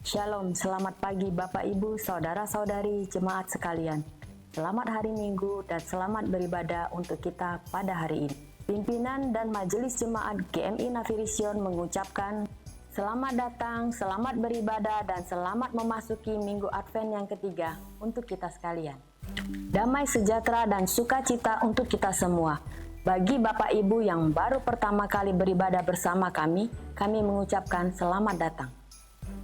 Shalom, selamat pagi Bapak Ibu, Saudara-saudari, jemaat sekalian. Selamat hari Minggu dan selamat beribadah untuk kita pada hari ini. Pimpinan dan Majelis Jemaat GMI Nafirision mengucapkan selamat datang, selamat beribadah, dan selamat memasuki Minggu Advent yang ketiga untuk kita sekalian. Damai sejahtera dan sukacita untuk kita semua. Bagi Bapak Ibu yang baru pertama kali beribadah bersama kami mengucapkan selamat datang.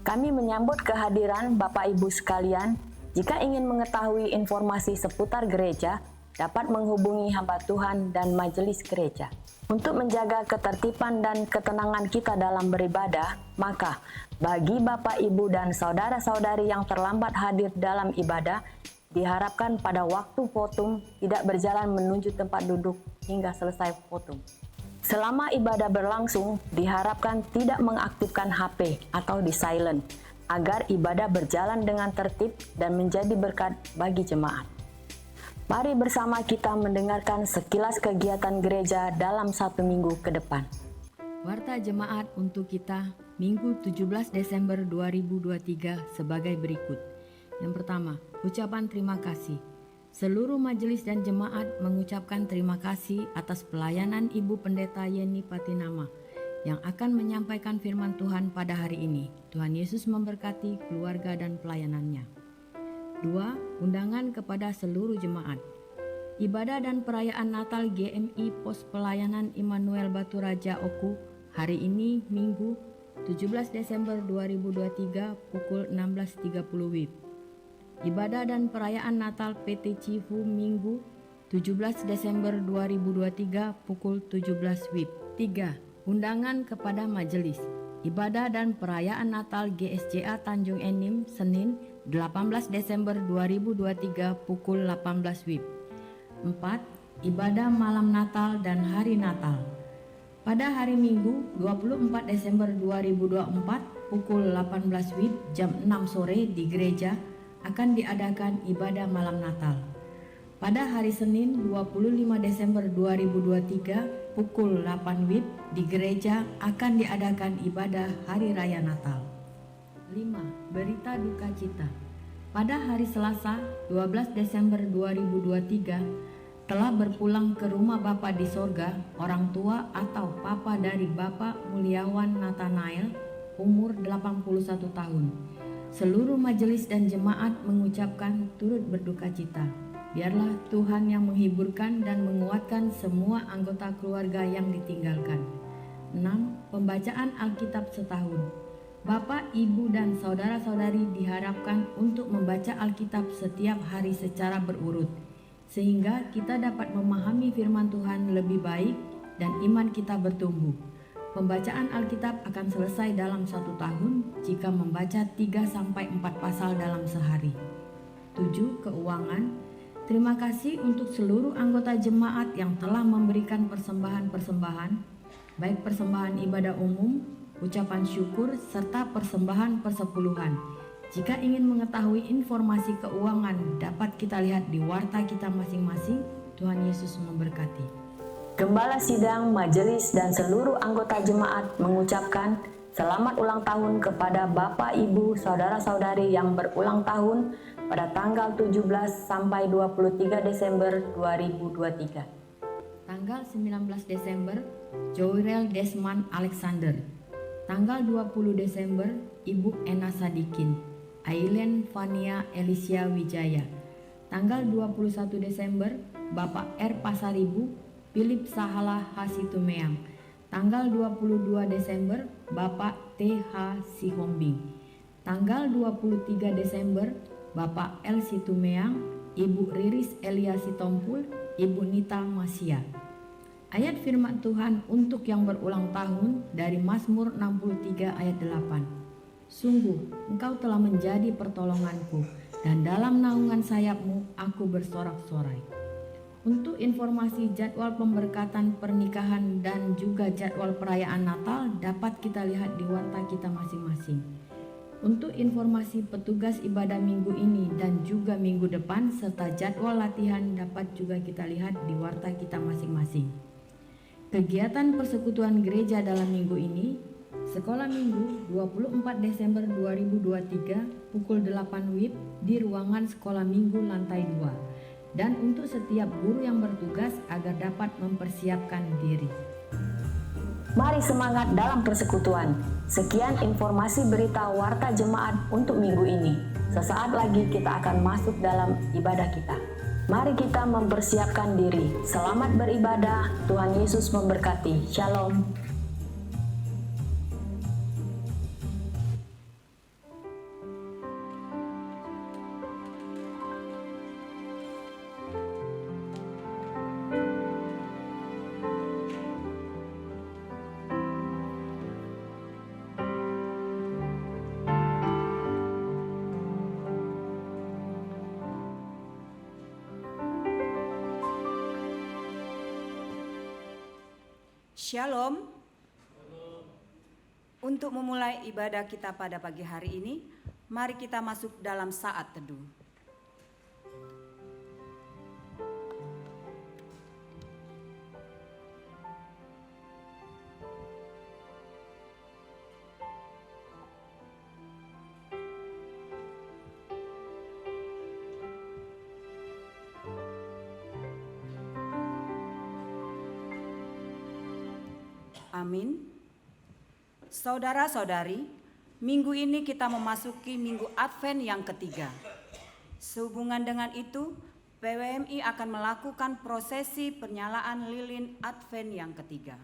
Kami menyambut kehadiran Bapak Ibu sekalian. Jika ingin mengetahui informasi seputar gereja, dapat menghubungi hamba Tuhan dan majelis gereja. Untuk menjaga ketertiban dan ketenangan kita dalam beribadah, maka bagi Bapak Ibu dan saudara-saudari yang terlambat hadir dalam ibadah, diharapkan pada waktu votum tidak berjalan menuju tempat duduk hingga selesai votum. Selama ibadah berlangsung, diharapkan tidak mengaktifkan HP atau di silent, agar ibadah berjalan dengan tertib dan menjadi berkat bagi jemaat. Mari bersama kita mendengarkan sekilas kegiatan gereja dalam satu minggu ke depan. Warta jemaat untuk kita Minggu 17 Desember 2023 sebagai berikut. Yang pertama, ucapan terima kasih. Seluruh majelis dan jemaat mengucapkan terima kasih atas pelayanan Ibu Pendeta Yeni Patinama yang akan menyampaikan firman Tuhan pada hari ini. Tuhan Yesus memberkati keluarga dan pelayanannya. 2. Undangan kepada seluruh jemaat. Ibadah dan perayaan Natal GMI Pos Pelayanan Immanuel Batu Raja Oku hari ini Minggu 17 Desember 2023 pukul 16.30 WIB. Ibadah dan perayaan Natal PT Cifu Minggu 17 Desember 2023 pukul 17 WIB. 3. Undangan kepada majelis. Ibadah dan perayaan Natal GSJA Tanjung Enim Senin 18 Desember 2023 pukul 18 WIB. 4. Ibadah malam Natal dan hari Natal. Pada hari Minggu 24 Desember 2024 pukul 18 WIB jam 6 sore di gereja akan diadakan ibadah malam Natal. Pada hari Senin 25 Desember 2023 pukul 8 WIB di gereja akan diadakan ibadah Hari Raya Natal. 5. Berita duka cita. Pada hari Selasa 12 Desember 2023 telah berpulang ke rumah Bapa di sorga orang tua atau papa dari Bapak Mulyawan Nathanael umur 81 tahun. Seluruh majelis dan jemaat mengucapkan turut berduka cita. Biarlah Tuhan yang menghiburkan dan menguatkan semua anggota keluarga yang ditinggalkan. 6. Pembacaan Alkitab setahun. Bapak, Ibu, dan saudara-saudari diharapkan untuk membaca Alkitab setiap hari secara berurut, sehingga kita dapat memahami firman Tuhan lebih baik dan iman kita bertumbuh. Pembacaan Alkitab akan selesai dalam 1 tahun jika membaca 3-4 pasal dalam sehari. 7. Keuangan. Terima kasih untuk seluruh anggota jemaat yang telah memberikan persembahan-persembahan, baik persembahan ibadah umum, ucapan syukur, serta persembahan persepuluhan. Jika ingin mengetahui informasi keuangan dapat kita lihat di warta kita masing-masing. Tuhan Yesus memberkati. Gembala sidang, majelis, dan seluruh anggota jemaat mengucapkan selamat ulang tahun kepada Bapak, Ibu, Saudara-saudari yang berulang tahun pada tanggal 17 sampai 23 Desember 2023. Tanggal 19 Desember, Joyrel Desmond Alexander. Tanggal 20 Desember, Ibu Ena Sadikin. Aileen Fania Elisha Wijaya. Tanggal 21 Desember, Bapak R. Pasaribu Philip Sahala Hasitumeang. Tanggal 22 Desember, Bapak T.H. Sihombing. Tanggal 23 Desember, Bapak L. Situmeang, Ibu Riris Elia Sitompul, Ibu Nita Masya. Ayat firman Tuhan untuk yang berulang tahun dari Mazmur 63 ayat 8. Sungguh, Engkau telah menjadi pertolonganku, dan dalam naungan sayapmu aku bersorak-sorai. Untuk informasi jadwal pemberkatan pernikahan dan juga jadwal perayaan Natal dapat kita lihat di warta kita masing-masing. Untuk informasi petugas ibadah minggu ini dan juga minggu depan serta jadwal latihan dapat juga kita lihat di warta kita masing-masing. Kegiatan persekutuan gereja dalam minggu ini Sekolah Minggu 24 Desember 2023 pukul 8 WIB di ruangan Sekolah Minggu lantai 2 dan untuk setiap guru yang bertugas agar dapat mempersiapkan diri. Mari semangat dalam persekutuan. Sekian informasi berita Warta Jemaat untuk minggu ini. Sesaat lagi kita akan masuk dalam ibadah kita. Mari kita mempersiapkan diri. Selamat beribadah. Tuhan Yesus memberkati. Shalom. Shalom. Untuk memulai ibadah kita pada pagi hari ini, mari kita masuk dalam saat teduh. Amin. Saudara-saudari, minggu ini kita memasuki minggu Advent yang ketiga. Sehubungan dengan itu, PWMI akan melakukan prosesi penyalaan lilin Advent yang ketiga.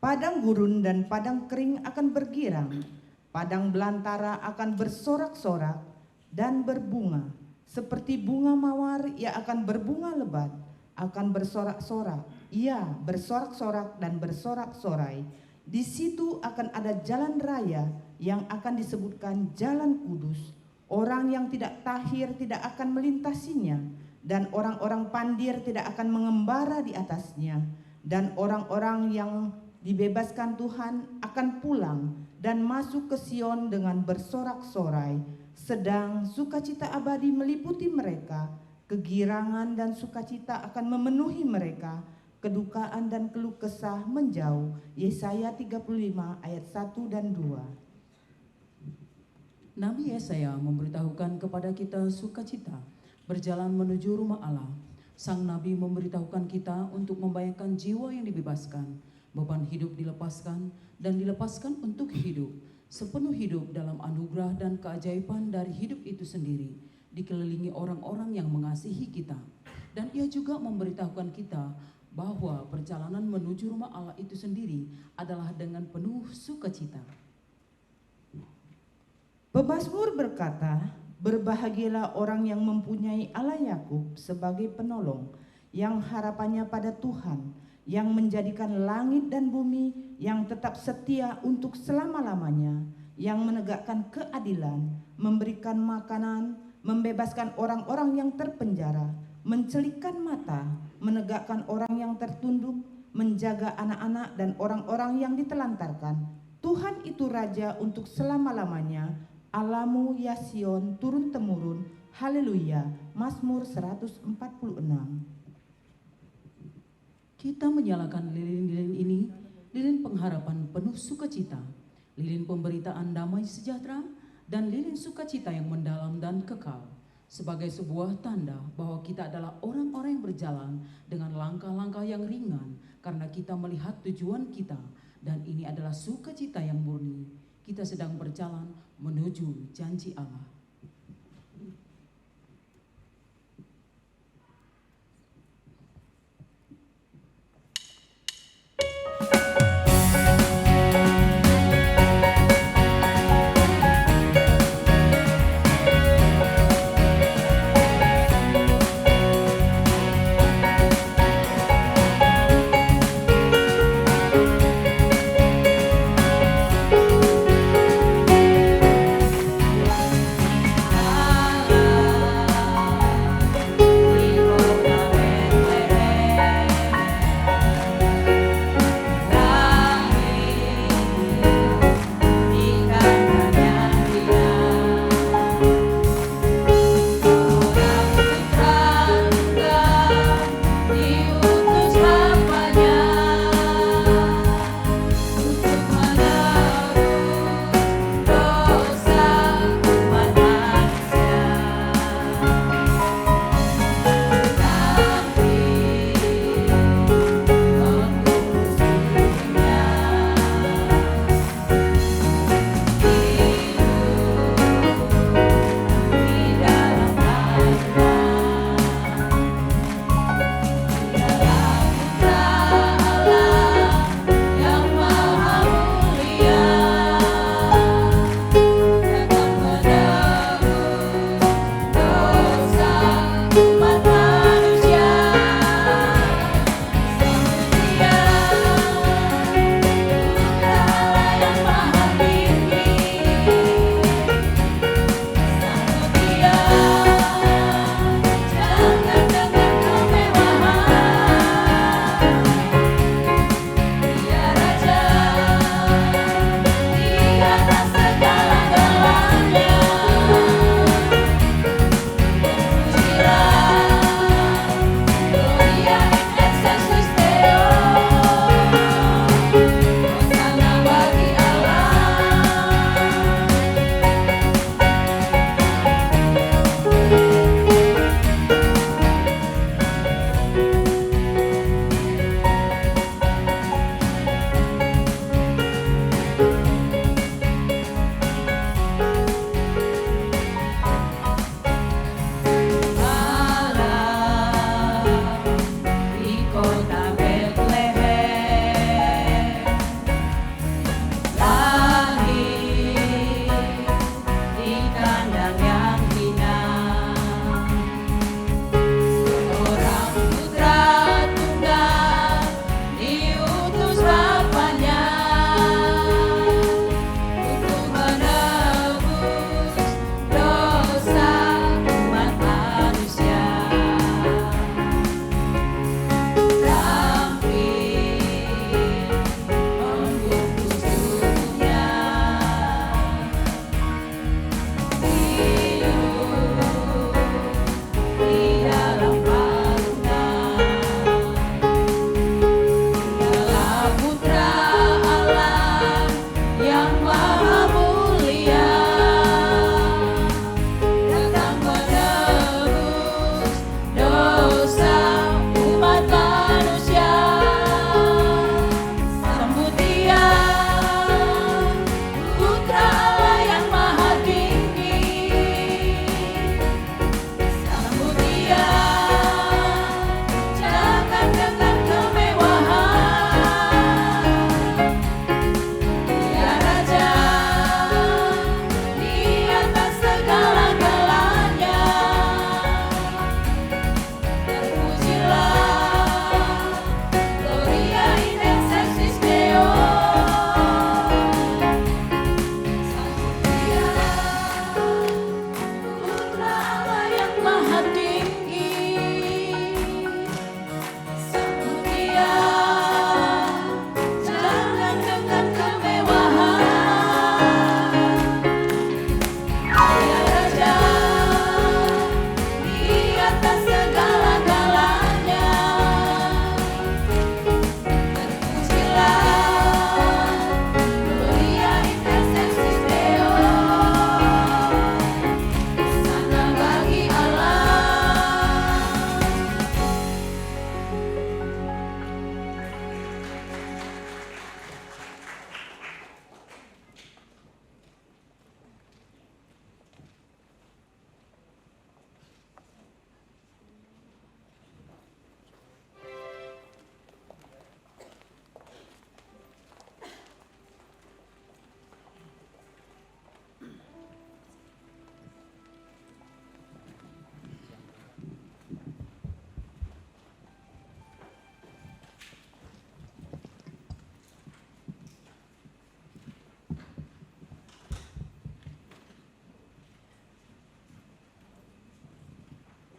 Padang gurun dan padang kering akan bergirang, padang belantara akan bersorak-sorak dan berbunga, seperti bunga mawar yang akan berbunga lebat, akan bersorak-sorak, ia bersorak-sorak dan bersorak-sorai. Di situ akan ada jalan raya yang akan disebutkan Jalan Kudus. Orang yang tidak tahir tidak akan melintasinya, dan orang-orang pandir tidak akan mengembara di atasnya, dan orang-orang yang dibebaskan Tuhan akan pulang dan masuk ke Sion dengan bersorak-sorai, sedang sukacita abadi meliputi mereka kegirangan dan sukacita akan memenuhi mereka, kedukaan dan keluh kesah menjauh. Yesaya 35 ayat 1 dan 2. Nabi Yesaya memberitahukan kepada kita sukacita berjalan menuju rumah Allah. Sang Nabi memberitahukan kita untuk membayangkan jiwa yang dibebaskan, beban hidup dilepaskan, dan dilepaskan untuk hidup. Sepenuh hidup dalam anugerah dan keajaiban dari hidup itu sendiri, dikelilingi orang-orang yang mengasihi kita. Dan ia juga memberitahukan kita bahwa perjalanan menuju rumah Allah itu sendiri adalah dengan penuh sukacita. Pemazmur berkata, berbahagialah orang yang mempunyai Allah Yakub sebagai penolong, yang harapannya pada Tuhan, yang menjadikan langit dan bumi, yang tetap setia untuk selama-lamanya, yang menegakkan keadilan, memberikan makanan, membebaskan orang-orang yang terpenjara, mencelikkan mata, menegakkan orang yang tertunduk, menjaga anak-anak dan orang-orang yang ditelantarkan. Tuhan itu Raja untuk selama-lamanya, Allahmu ya Sion turun-temurun. Haleluya. Mazmur 146. Kita menyalakan lilin-lilin ini, lilin pengharapan penuh sukacita, lilin pemberitaan damai sejahtera, dan lilin sukacita yang mendalam dan kekal, sebagai sebuah tanda bahwa kita adalah orang-orang yang berjalan dengan langkah-langkah yang ringan, karena kita melihat tujuan kita, dan ini adalah sukacita yang murni. Kita sedang berjalan menuju janji Allah.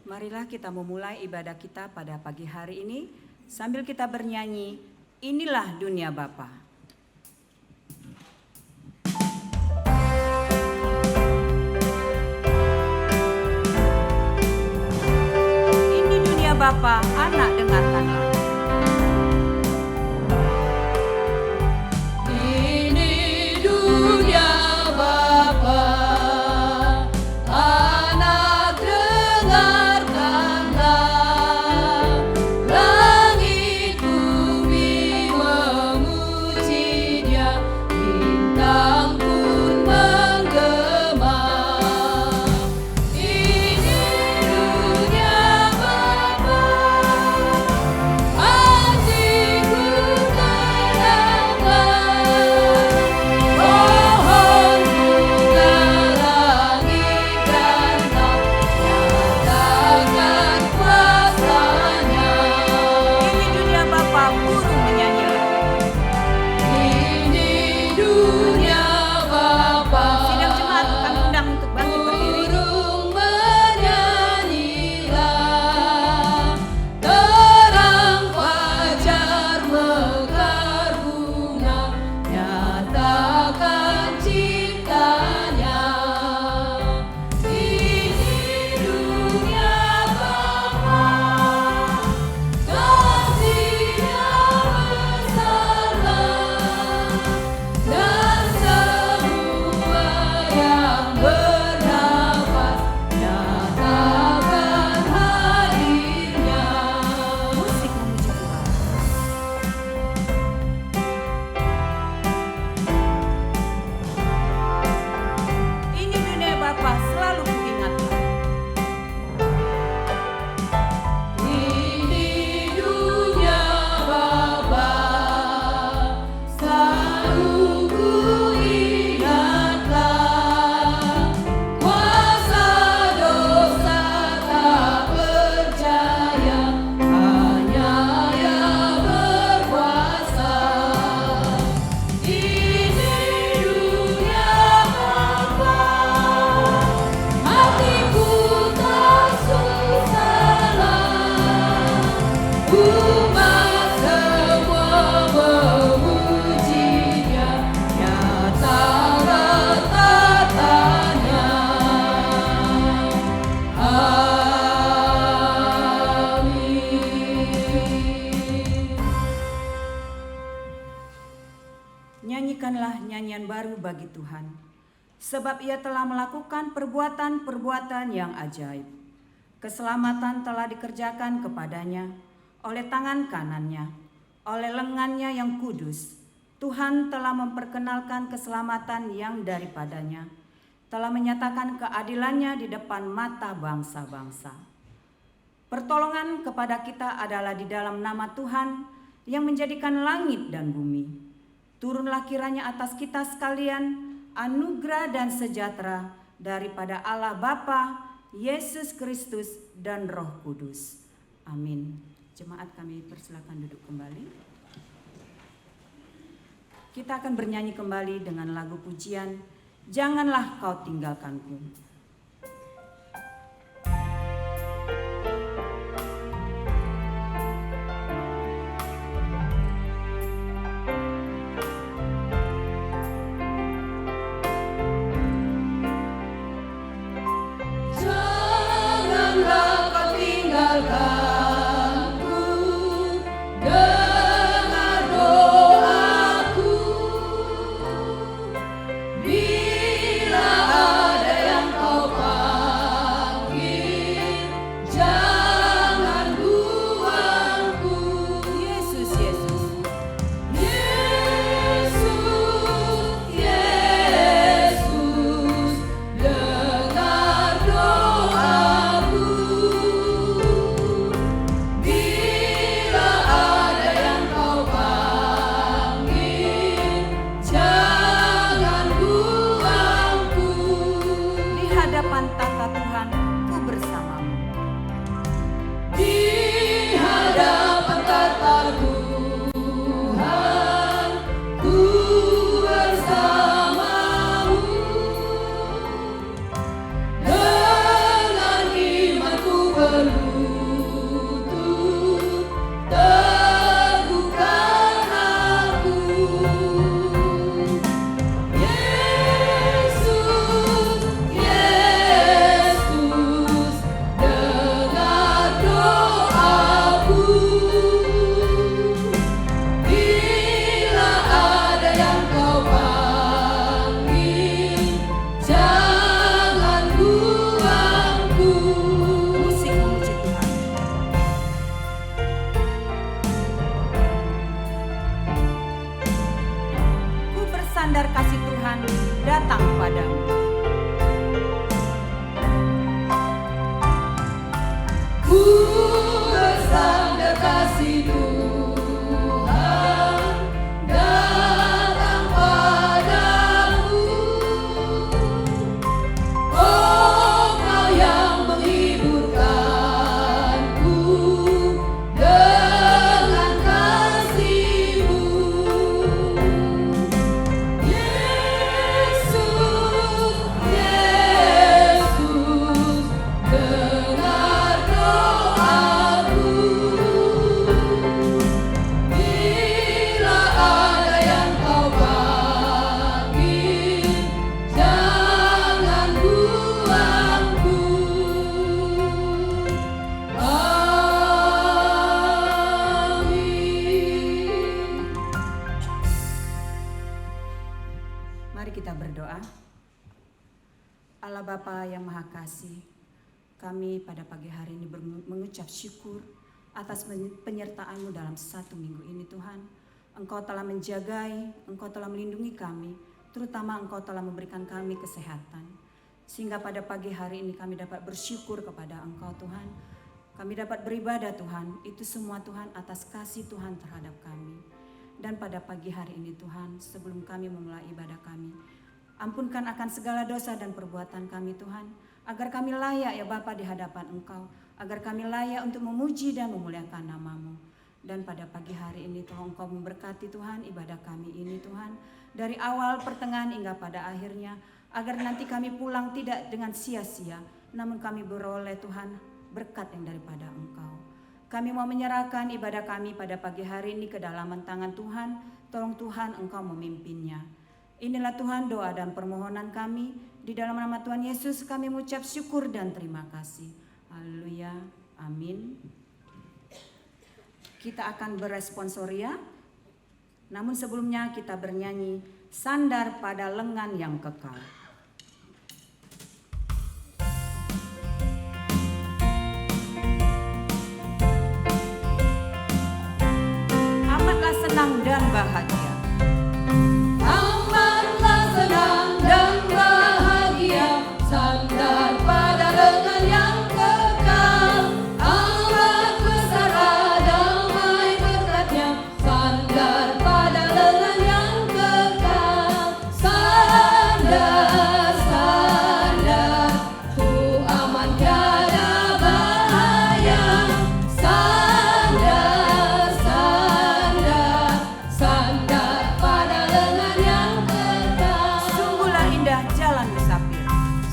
Marilah kita memulai ibadah kita pada pagi hari ini sambil kita bernyanyi, Inilah Dunia Bapa. Ini dunia Bapa, anak dengarkanlah. Nyanyikanlah nyanyian baru bagi Tuhan, sebab Ia telah melakukan perbuatan-perbuatan yang ajaib. Keselamatan telah dikerjakan kepadanya oleh tangan kanannya, oleh lengannya yang kudus. Tuhan telah memperkenalkan keselamatan yang daripadanya, telah menyatakan keadilannya di depan mata bangsa-bangsa. Pertolongan kepada kita adalah di dalam nama Tuhan yang menjadikan langit dan bumi. Turunlah kiranya atas kita sekalian anugerah dan sejahtera daripada Allah Bapa, Yesus Kristus, dan Roh Kudus. Amin. Jemaat kami persilakan duduk kembali. Kita akan bernyanyi kembali dengan lagu pujian, Janganlah Kau Tinggalkanku. Bila ada yang kau sandar kasih Tuhan datang padamu. Ku bersandar kasih Tuhan datang padamu. Oh, Kau yang menghiburkanku dengan kasih-Mu. Yesus, Yesus, dengar doaku. Bila ada yang Kau panggil, jangan buangku. Amin. Mari kita berdoa. Allah Bapa yang Maha Kasih, kami pada pagi hari ini mengucap syukur atas penyertaan-Mu dalam satu minggu ini Tuhan. Engkau telah menjagai, Engkau telah melindungi kami, terutama Engkau telah memberikan kami kesehatan. Sehingga pada pagi hari ini kami dapat bersyukur kepada Engkau Tuhan. Kami dapat beribadah Tuhan, itu semua Tuhan atas kasih Tuhan terhadap kami. Dan pada pagi hari ini Tuhan, sebelum kami memulai ibadah kami, ampunkan akan segala dosa dan perbuatan kami Tuhan, agar kami layak ya Bapa di hadapan Engkau, agar kami layak untuk memuji dan memuliakan nama-Mu. Dan pada pagi hari ini Tuhan, Engkau memberkati Tuhan ibadah kami ini Tuhan, dari awal pertengahan hingga pada akhirnya, agar nanti kami pulang tidak dengan sia-sia, namun kami beroleh Tuhan berkat yang daripada Engkau. Kami mau menyerahkan ibadah kami pada pagi hari ini ke dalam tangan Tuhan. Tolong Tuhan Engkau memimpinnya. Inilah Tuhan doa dan permohonan kami. Di dalam nama Tuhan Yesus kami mengucap syukur dan terima kasih. Haleluya. Amin. Kita akan beresponsoria. Namun sebelumnya kita bernyanyi Sandar pada Lengan yang Kekal. Amatlah senang dan bahagia. Amatlah senang dan bahagia, sandar pada lengan yang kekal. Amat besar damai berkatnya, sandar pada lengan yang kekal. Sandar, sandar, ku aman tiada bahaya. Sandar, sandar, sandar pada lengan yang kekal. Sungguhlah indah jalan musafir.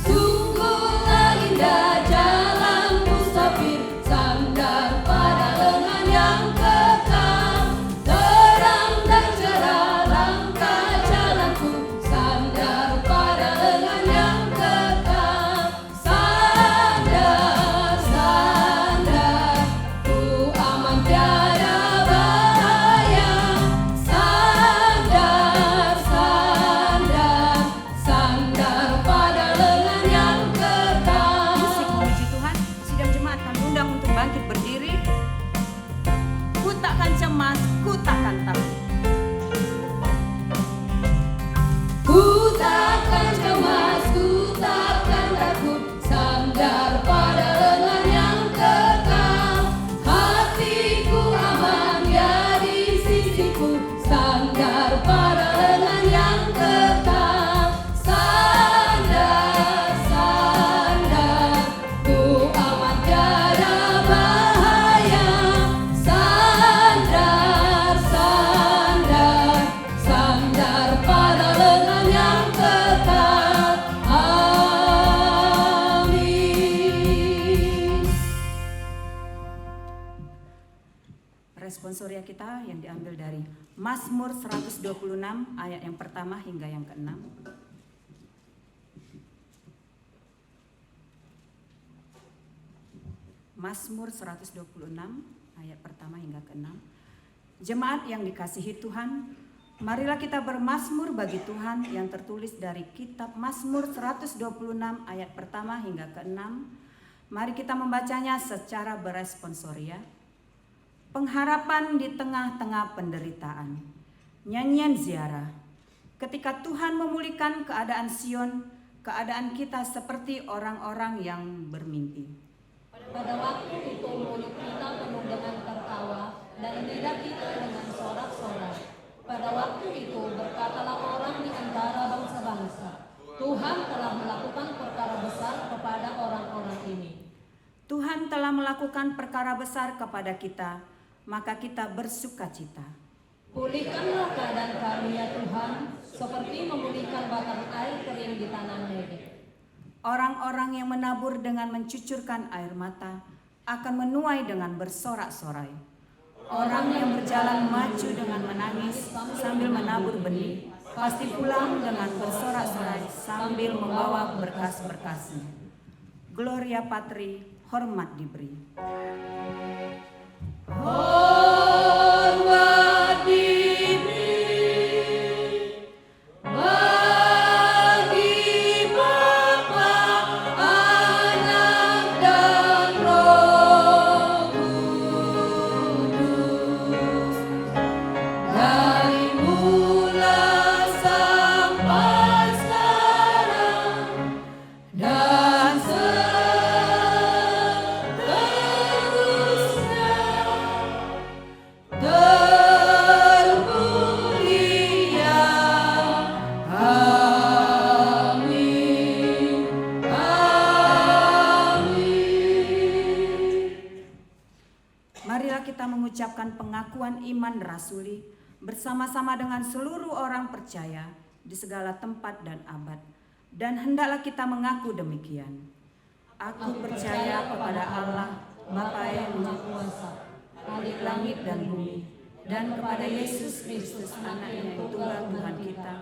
Sungguhlah indah jalan musafir, sandar pada lengan yang kekal. Terang dan cerah langkah jalanku, sandar pada lengan yang kekal. Sandar, sandar, ku aman tiada bahaya. Sandar, sandar, sandar pada lengan yang kekal. Musik memuji Tuhan. Sidang jemaat kami undang untuk bangkit berdiri. Ku takkan cemas, ku takkan takut. Ku takkan cemas, ku takkan takut, sandar pada lengan yang kekal. Hatiku aman ya di sisiku, sandar pada lengan yang kekal. Sandar, sandar, ku aman tiada bahaya. Sandar, sandar, sandar pada lengan yang kekal. Amin. Responsoria kita yang diambil dari Mazmur 126 ayat yang pertama hingga yang ke-6. Mazmur 126 ayat pertama hingga ke-6. Jemaat yang dikasihi Tuhan, marilah kita bermazmur bagi Tuhan yang tertulis dari kitab Mazmur 126 ayat pertama hingga ke-6. Mari kita membacanya secara beresponsoria. Pengharapan di tengah-tengah penderitaan. Nyanyian ziarah. Ketika Tuhan memulihkan keadaan Sion, keadaan kita seperti orang-orang yang bermimpi. Pada waktu itu mulut kita penuh dengan tertawa dan lidah kita dengan sorak-sorai. Pada waktu itu berkatalah orang di antara bangsa-bangsa, Tuhan telah melakukan perkara besar kepada orang-orang ini. Tuhan telah melakukan perkara besar kepada kita, maka kita bersukacita. Pulihkanlah keadaan kami ya Tuhan, seperti memulihkan batang air kering di tanah Negev. Orang-orang yang menabur dengan mencucurkan air mata akan menuai dengan bersorak-sorai. Orang yang berjalan maju dengan menangis sambil menabur benih, pasti pulang dengan bersorak-sorai sambil membawa berkas-berkasnya. Gloria Patri, hormat diberi. Hormat diberi bagi Bapa, Anak, dan Roh Kudus, dari mula sampai sekarang dan seterusnya. Termulia, amin, amin. Marilah kita mengucapkan pengakuan iman rasuli bersama-sama dengan seluruh orang percaya di segala tempat dan abad. Dan hendaklah kita mengaku demikian. Aku percaya kepada Allah, Bapa yang Maha Kuasa, Khalik langit dan bumi, dan kepada Yesus Kristus, Anaknya yang tunggal Tuhan kita,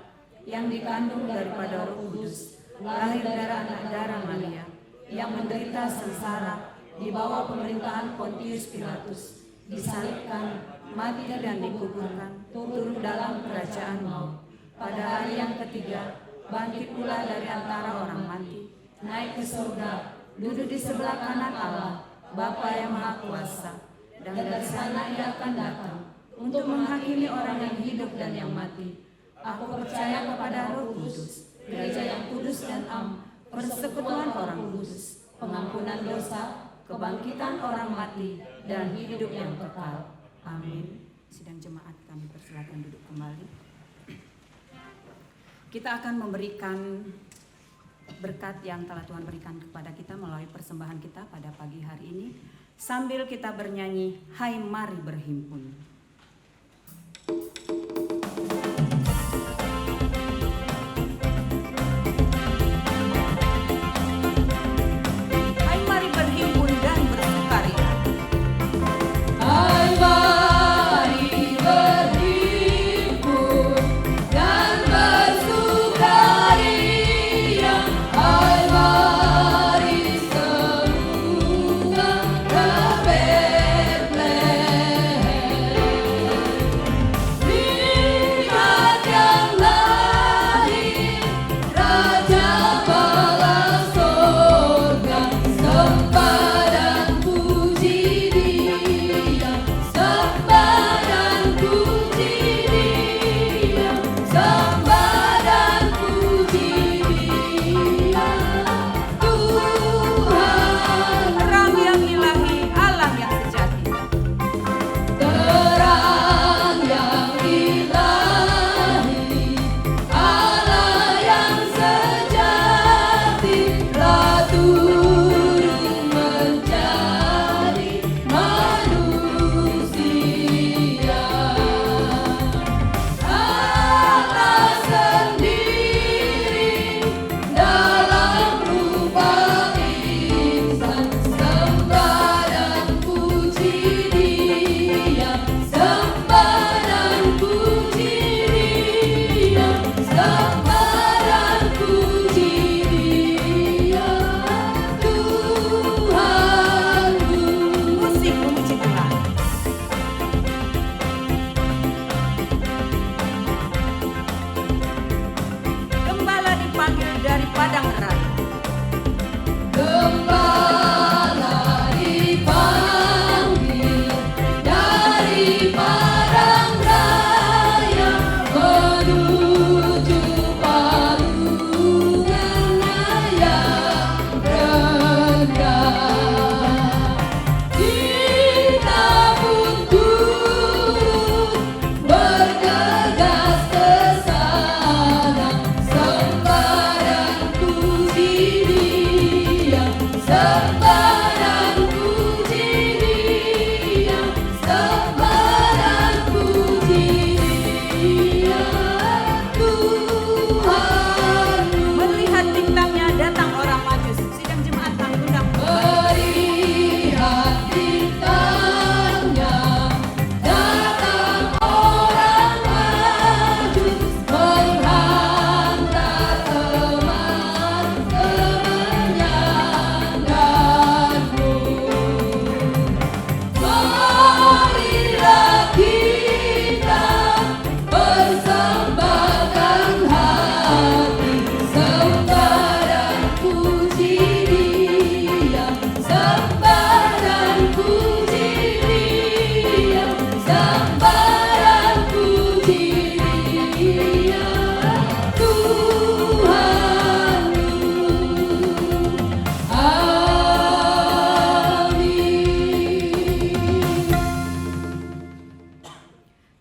yang dikandung daripada Roh Kudus, lahir dari anak darah Maria, yang menderita sengsara di bawah pemerintahan Pontius Pilatus, disalibkan, mati dan dikuburkan, turun dalam kerajaan maut. Pada hari yang ketiga, bangkit pula dari antara orang mati, naik ke surga, duduk di sebelah kanan Allah, Bapa yang Maha Kuasa, dan dari sana Ia akan datang untuk menghakimi orang yang hidup dan yang mati. Aku percaya kepada Roh Kudus, gereja yang kudus dan am, persekutuan orang kudus, pengampunan dosa, kebangkitan orang mati, dan hidup yang kekal. Amin. Sidang jemaat kami persilakan duduk kembali. Kita akan memberikan berkat yang telah Tuhan berikan kepada kita melalui persembahan kita pada pagi hari ini, sambil kita bernyanyi, Hai mari berhimpun. Hai mari berhimpun dan bersukaria. Hai mari berhimpun dan bersukaria. Hai mari semua ke Betlehem. Lihat yang lahir, Raja bala sorga, sembah dan puji Dia, sembah dan puji Dia, sembah dan puji Dia. Tuhan Terang yang ilahi, Allah yang sejati. terang yang ilahi, Allah yang sejati, telah turun menjadi manusia. Allah sendiri dalam rupa insan, sembah dan puji Dia, sembah dan puji Dia, sembah dan puji Dia. Tuhanku, Musik memuji Tuhan. Gembala dipanggil dari padang raya. Gembala dipanggil dari padang raya menuju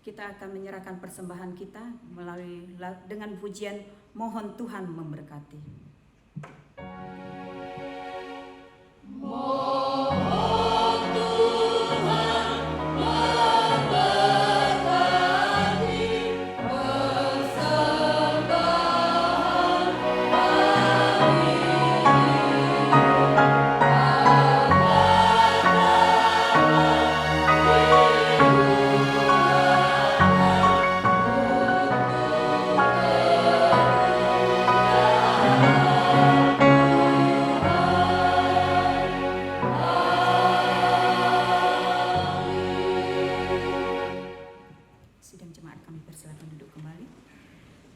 kita akan menyerahkan persembahan kita melalui dengan pujian mohon Tuhan memberkati.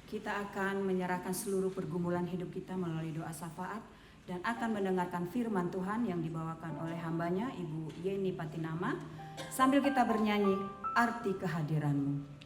Kita akan menyerahkan seluruh pergumulan hidup kita melalui doa syafaat dan akan mendengarkan firman Tuhan yang dibawakan oleh hambanya Ibu Yeni Patinama sambil kita bernyanyi arti kehadiran-Mu.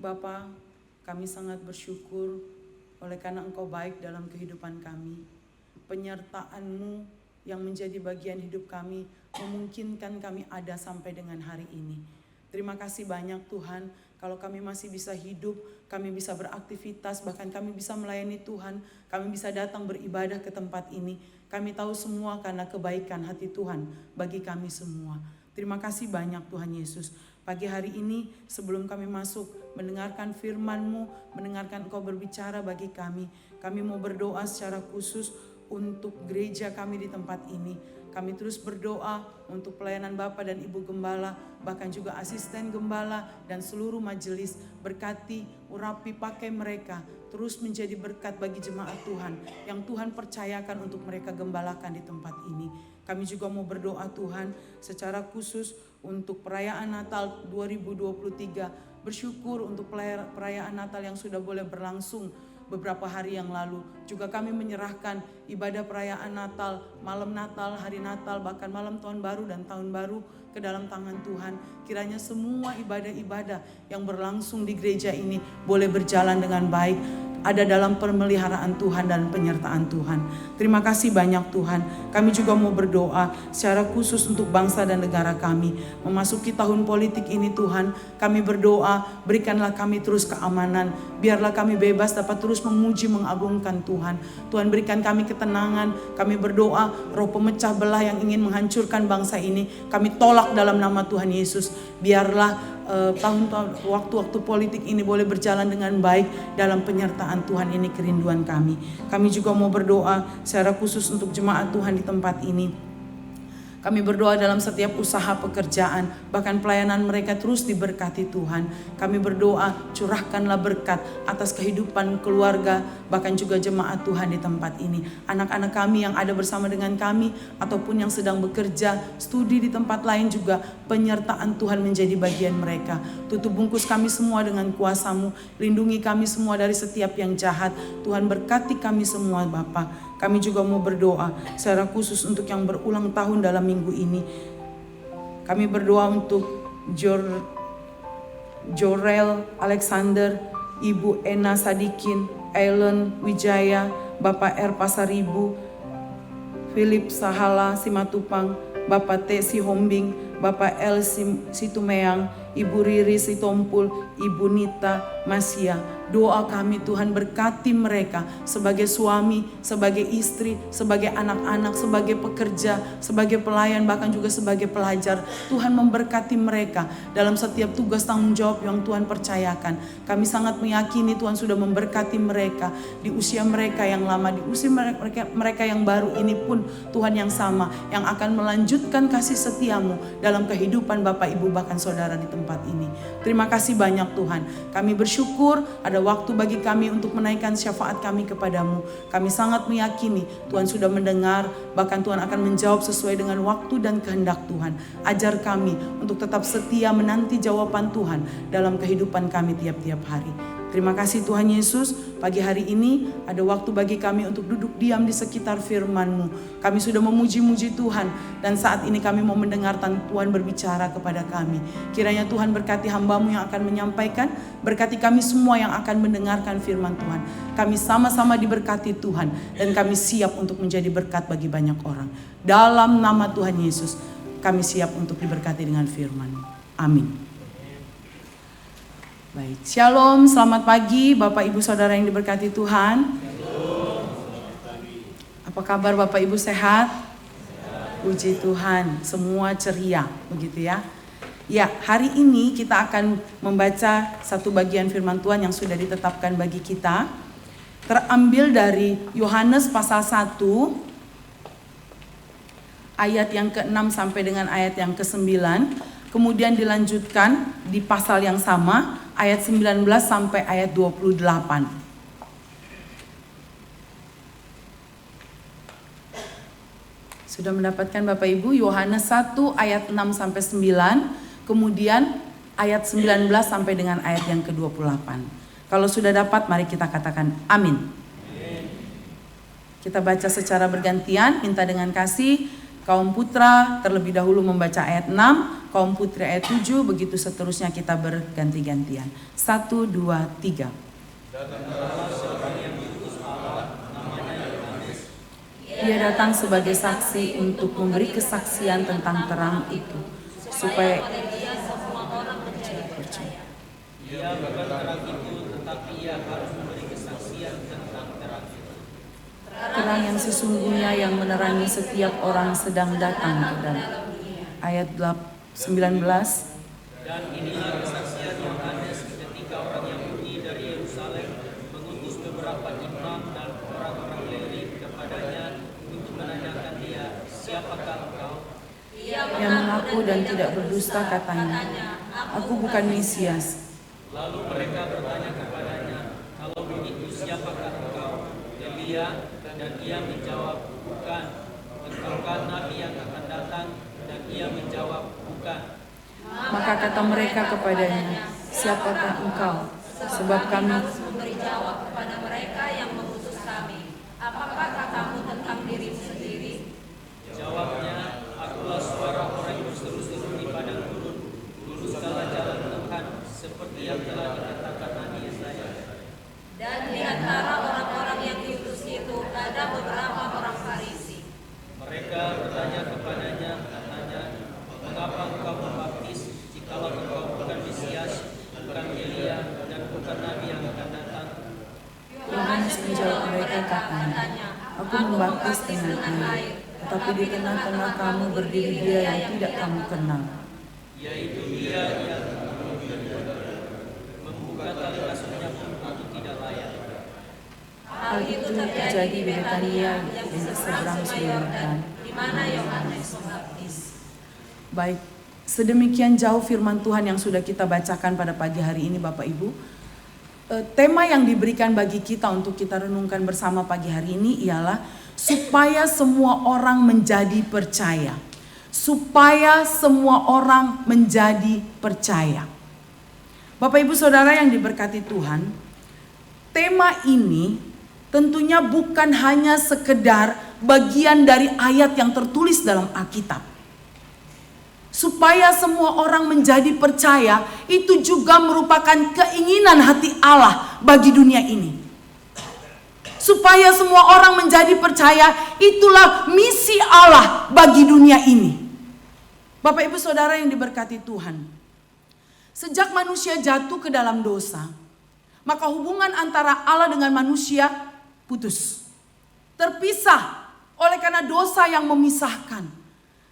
Bapa, kami sangat bersyukur oleh karena Engkau baik dalam kehidupan kami. Penyertaan-Mu yang menjadi bagian hidup kami memungkinkan kami ada sampai dengan hari ini. Terima kasih banyak Tuhan, kalau kami masih bisa hidup, kami bisa beraktivitas, bahkan kami bisa melayani Tuhan, kami bisa datang beribadah ke tempat ini. Kami tahu semua karena kebaikan hati Tuhan bagi kami semua. Terima kasih banyak Tuhan Yesus. Pagi hari ini sebelum kami masuk mendengarkan firman-Mu, mendengarkan Engkau berbicara bagi kami mau berdoa secara khusus untuk gereja kami di tempat ini. Kami terus berdoa untuk pelayanan Bapak dan Ibu Gembala, bahkan juga asisten Gembala dan seluruh majelis. Berkati, urapi, pakai mereka, terus menjadi berkat bagi jemaat Tuhan yang Tuhan percayakan untuk mereka gembalakan di tempat ini. Kami juga mau berdoa Tuhan secara khusus untuk perayaan Natal 2023. Bersyukur untuk perayaan Natal yang sudah boleh berlangsung beberapa hari yang lalu. Juga kami menyerahkan ibadah perayaan Natal, malam Natal, hari Natal, bahkan malam Tahun Baru dan Tahun Baru ke dalam tangan Tuhan. Kiranya semua ibadah-ibadah yang berlangsung di gereja ini boleh berjalan dengan baik, ada dalam pemeliharaan Tuhan dan penyertaan Tuhan. Terima kasih banyak Tuhan. Kami juga mau berdoa secara khusus untuk bangsa dan negara kami. Memasuki tahun politik ini Tuhan, kami berdoa, berikanlah kami terus keamanan. Biarlah kami bebas dapat terus memuji, mengagungkan Tuhan. Tuhan berikan kami ketenangan. Kami berdoa, roh pemecah belah yang ingin menghancurkan bangsa ini, kami tolak dalam nama Tuhan Yesus. Biarlah waktu-waktu politik ini boleh berjalan dengan baik dalam penyertaan Tuhan. Ini kerinduan kami. Kami juga mau berdoa secara khusus untuk jemaat Tuhan di tempat ini. Kami berdoa dalam setiap usaha pekerjaan, bahkan pelayanan mereka terus diberkati Tuhan. Kami berdoa, curahkanlah berkat atas kehidupan keluarga, bahkan juga jemaat Tuhan di tempat ini. Anak-anak kami yang ada bersama dengan kami, ataupun yang sedang bekerja, studi di tempat lain juga, penyertaan Tuhan menjadi bagian mereka. Tutup bungkus kami semua dengan kuasa-Mu, lindungi kami semua dari setiap yang jahat. Tuhan berkati kami semua Bapa. Kami juga mau berdoa secara khusus untuk yang berulang tahun dalam minggu ini. Kami berdoa untuk Jorel Alexander, Ibu Ena Sadikin, Ellen Wijaya, Bapak R. Pasaribu, Philip Sahala Simatupang, Bapak T. Sihombing, Bapak L. Situmeang, Ibu Riri Sitompul, Ibu Nita Masya. Doa kami Tuhan berkati mereka sebagai suami, sebagai istri, sebagai anak-anak, sebagai pekerja, sebagai pelayan, bahkan juga sebagai pelajar. Tuhan memberkati mereka dalam setiap tugas tanggung jawab yang Tuhan percayakan. Kami sangat meyakini Tuhan sudah memberkati mereka di usia mereka yang lama, di usia mereka yang baru ini pun Tuhan yang sama, yang akan melanjutkan kasih setia-Mu dalam kehidupan Bapak Ibu bahkan saudara di tempat ini. Terima kasih banyak Tuhan. Kami bersyukur ada waktu bagi kami untuk menaikkan syafaat kami kepadamu. Kami sangat meyakini Tuhan sudah mendengar, bahkan Tuhan akan menjawab sesuai dengan waktu dan kehendak Tuhan. Ajar kami untuk tetap setia menanti jawaban Tuhan dalam kehidupan kami tiap-tiap hari. Terima kasih Tuhan Yesus, pagi hari ini ada waktu bagi kami untuk duduk diam di sekitar firman-Mu. Kami sudah memuji-muji Tuhan dan saat ini kami mau mendengar Tuhan berbicara kepada kami. Kiranya Tuhan berkati hamba-Mu yang akan menyampaikan, berkati kami semua yang akan mendengarkan firman Tuhan. Kami sama-sama diberkati Tuhan dan kami siap untuk menjadi berkat bagi banyak orang. Dalam nama Tuhan Yesus, kami siap untuk diberkati dengan firman. Amin. Baik, shalom, selamat pagi Bapak Ibu Saudara yang diberkati Tuhan. Apa kabar Bapak Ibu, sehat? Puji Tuhan, semua ceria, begitu ya. Ya, hari ini kita akan membaca satu bagian firman Tuhan yang sudah ditetapkan bagi kita. Terambil dari Yohanes pasal 1, ayat yang ke-6 sampai dengan ayat yang ke-9. Kemudian dilanjutkan di pasal yang sama, ayat 19 sampai ayat 28. Sudah mendapatkan Bapak Ibu? Yohanes 1 ayat 6 sampai 9, kemudian ayat 19 sampai dengan ayat yang ke-28. Kalau sudah dapat, mari kita katakan amin. Kita baca secara bergantian, minta dengan kasih. Kaum putra terlebih dahulu membaca ayat 6, kaum putri ayat 7, begitu seterusnya kita berganti-gantian. 1, 2, 3. Datanglah seorang yang Ia datang sebagai saksi untuk memberi kesaksian tentang terang itu, supaya Dia semua orang percaya. Ia bukan terang itu, tetapi ia harus memberi kesaksian tentang terang itu. terang yang sesungguhnya yang menerangi setiap orang sedang datang ke dalam. Ayat 19. Dan inilah kesaksian Yohanes ketika orang Yahudi dari Yerusalem mengutus beberapa imam dan orang-orang Lewi kepadanya untuk menanyakan dia, siapakah engkau? Ia mengaku dan tidak berdusta katanya, aku bukan Mesias. Lalu mereka bertanya kepadanya, kalau begitu siapakah engkau? Elia? Dan ia menjawab, bukan. Engkaukah nabi yang akan datang? Dan ia menjawab, bukan. Maka kata mereka kepadanya, siapakah engkau? Sebab kami Memberi jawab kepada mereka yang mengutus kami. Apakah katamu tentang dirimu sendiri? Jawabnya, akulah suara orang yang berseru-seru di padang gurun. Luruskanlah jalan Tuhan, seperti yang telah dikatakan Nabi Yesaya. Dan di antara orang-orang yang diutus itu ada beberapa orang Farisi. Mereka bertanya kepadanya, katanya, mengapa engkau membaptis, jikalau engkau bukan Mesias, bukan Elia, dan bukan Nabi yang akan datang? Yohanes menjawab mereka katanya, aku membaptis dengan air, tetapi di tengah-tengah kamu berdiri dia yang tidak kamu kenal. Yaitu dia yang membuka tali kasutnya pun aku tidak layak. Hal itu terjadi di Betania yang di seberang Yordan, Di mana Yohanes membaptis. Baik, sedemikian jauh firman Tuhan yang sudah kita bacakan pada pagi hari ini Bapak Ibu. Tema yang diberikan bagi kita untuk kita renungkan bersama pagi hari ini ialah supaya semua orang menjadi percaya. Supaya semua orang menjadi percaya. Bapak Ibu Saudara yang diberkati Tuhan, tema ini tentunya bukan hanya sekedar bagian dari ayat yang tertulis dalam Alkitab. Supaya semua orang menjadi percaya, itu juga merupakan keinginan hati Allah bagi dunia ini. Supaya semua orang menjadi percaya, itulah misi Allah bagi dunia ini. Bapak Ibu Saudara yang diberkati Tuhan, sejak manusia jatuh ke dalam dosa, maka hubungan antara Allah dengan manusia putus. Terpisah oleh karena dosa yang memisahkan.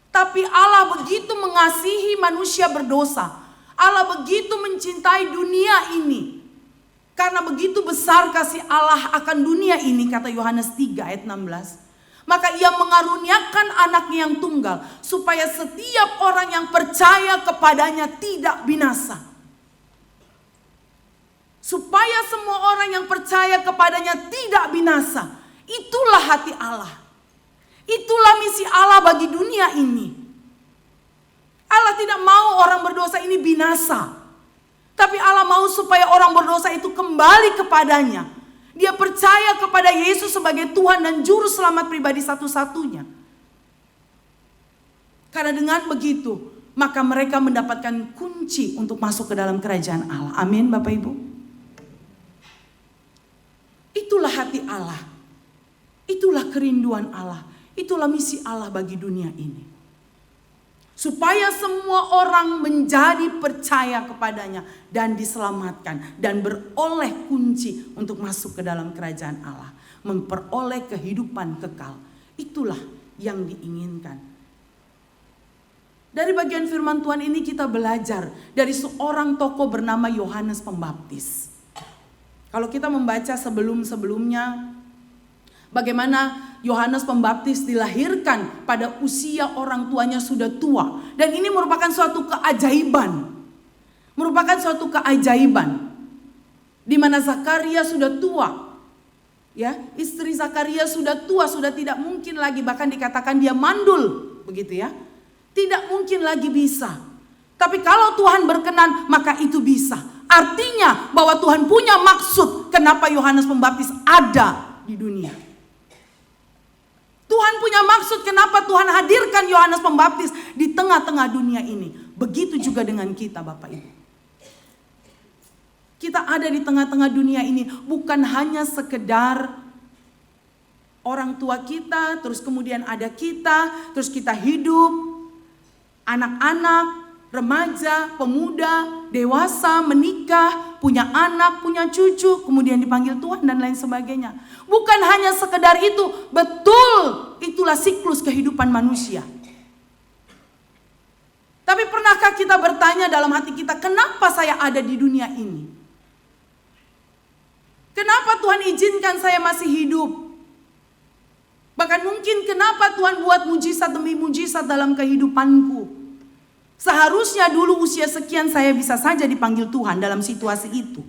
Tapi Allah begitu mengasihi manusia berdosa. Allah begitu mencintai dunia ini. Karena begitu besar kasih Allah akan dunia ini, kata Yohanes 3 ayat 16. Maka ia mengaruniakan anaknya yang tunggal, supaya setiap orang yang percaya kepadanya tidak binasa. Supaya semua orang yang percaya kepadanya tidak binasa. Itulah hati Allah. Itulah misi Allah bagi dunia ini. Allah tidak mau orang berdosa ini binasa. Tapi Allah mau supaya orang berdosa itu kembali kepadanya. Dia percaya kepada Yesus sebagai Tuhan dan Juru Selamat pribadi satu-satunya. Karena dengan begitu, maka mereka mendapatkan kunci untuk masuk ke dalam kerajaan Allah. Amin Bapak Ibu. Itulah hati Allah. Itulah kerinduan Allah. Itulah misi Allah bagi dunia ini. Supaya semua orang menjadi percaya kepadanya dan diselamatkan. Dan beroleh kunci untuk masuk ke dalam kerajaan Allah. Memperoleh kehidupan kekal. Itulah yang diinginkan. Dari bagian firman Tuhan ini kita belajar dari seorang tokoh bernama Yohanes Pembaptis. Kalau kita membaca sebelum-sebelumnya, bagaimana Yohanes Pembaptis dilahirkan pada usia orang tuanya sudah tua. Dan ini merupakan suatu keajaiban. Merupakan suatu keajaiban. Di mana Zakaria sudah tua. Ya, istri Zakaria sudah tua, sudah tidak mungkin lagi, bahkan dikatakan dia mandul, begitu ya. Tidak mungkin lagi bisa. Tapi kalau Tuhan berkenan, maka itu bisa. Artinya bahwa Tuhan punya maksud kenapa Yohanes Pembaptis ada di dunia. Tuhan punya maksud kenapa Tuhan hadirkan Yohanes Pembaptis di tengah-tengah dunia ini. Begitu juga dengan kita Bapak Ibu. Kita ada di tengah-tengah dunia ini bukan hanya sekedar orang tua kita, terus kemudian ada kita, terus kita hidup, anak-anak, remaja, pemuda, dewasa, menikah, punya anak, punya cucu, kemudian dipanggil Tuhan dan lain sebagainya. Bukan hanya sekedar itu, betul itulah siklus kehidupan manusia. Tapi pernahkah kita bertanya dalam hati kita, kenapa saya ada di dunia ini? Kenapa Tuhan izinkan saya masih hidup? Bahkan mungkin kenapa Tuhan buat mujizat demi mujizat dalam kehidupanku? Seharusnya dulu usia sekian saya bisa saja dipanggil Tuhan dalam situasi itu.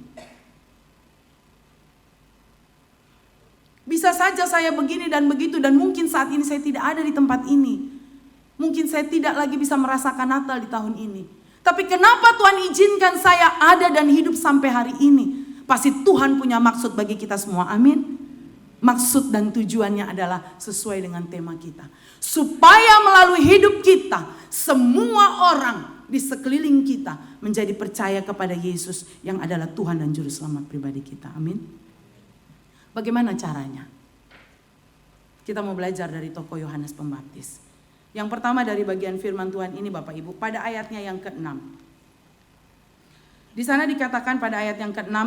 Bisa saja saya begini dan begitu dan mungkin saat ini saya tidak ada di tempat ini. Mungkin saya tidak lagi bisa merasakan Natal di tahun ini. Tapi kenapa Tuhan izinkan saya ada dan hidup sampai hari ini? Pasti Tuhan punya maksud bagi kita semua, amin. Maksud dan tujuannya adalah sesuai dengan tema kita. Supaya melalui hidup kita, semua orang di sekeliling kita menjadi percaya kepada Yesus yang adalah Tuhan dan Juru Selamat pribadi kita, amin. Bagaimana caranya? Kita mau belajar dari tokoh Yohanes Pembaptis. Yang pertama dari bagian firman Tuhan ini Bapak Ibu, pada ayatnya yang ke-6. Di sana dikatakan pada ayat yang ke-6,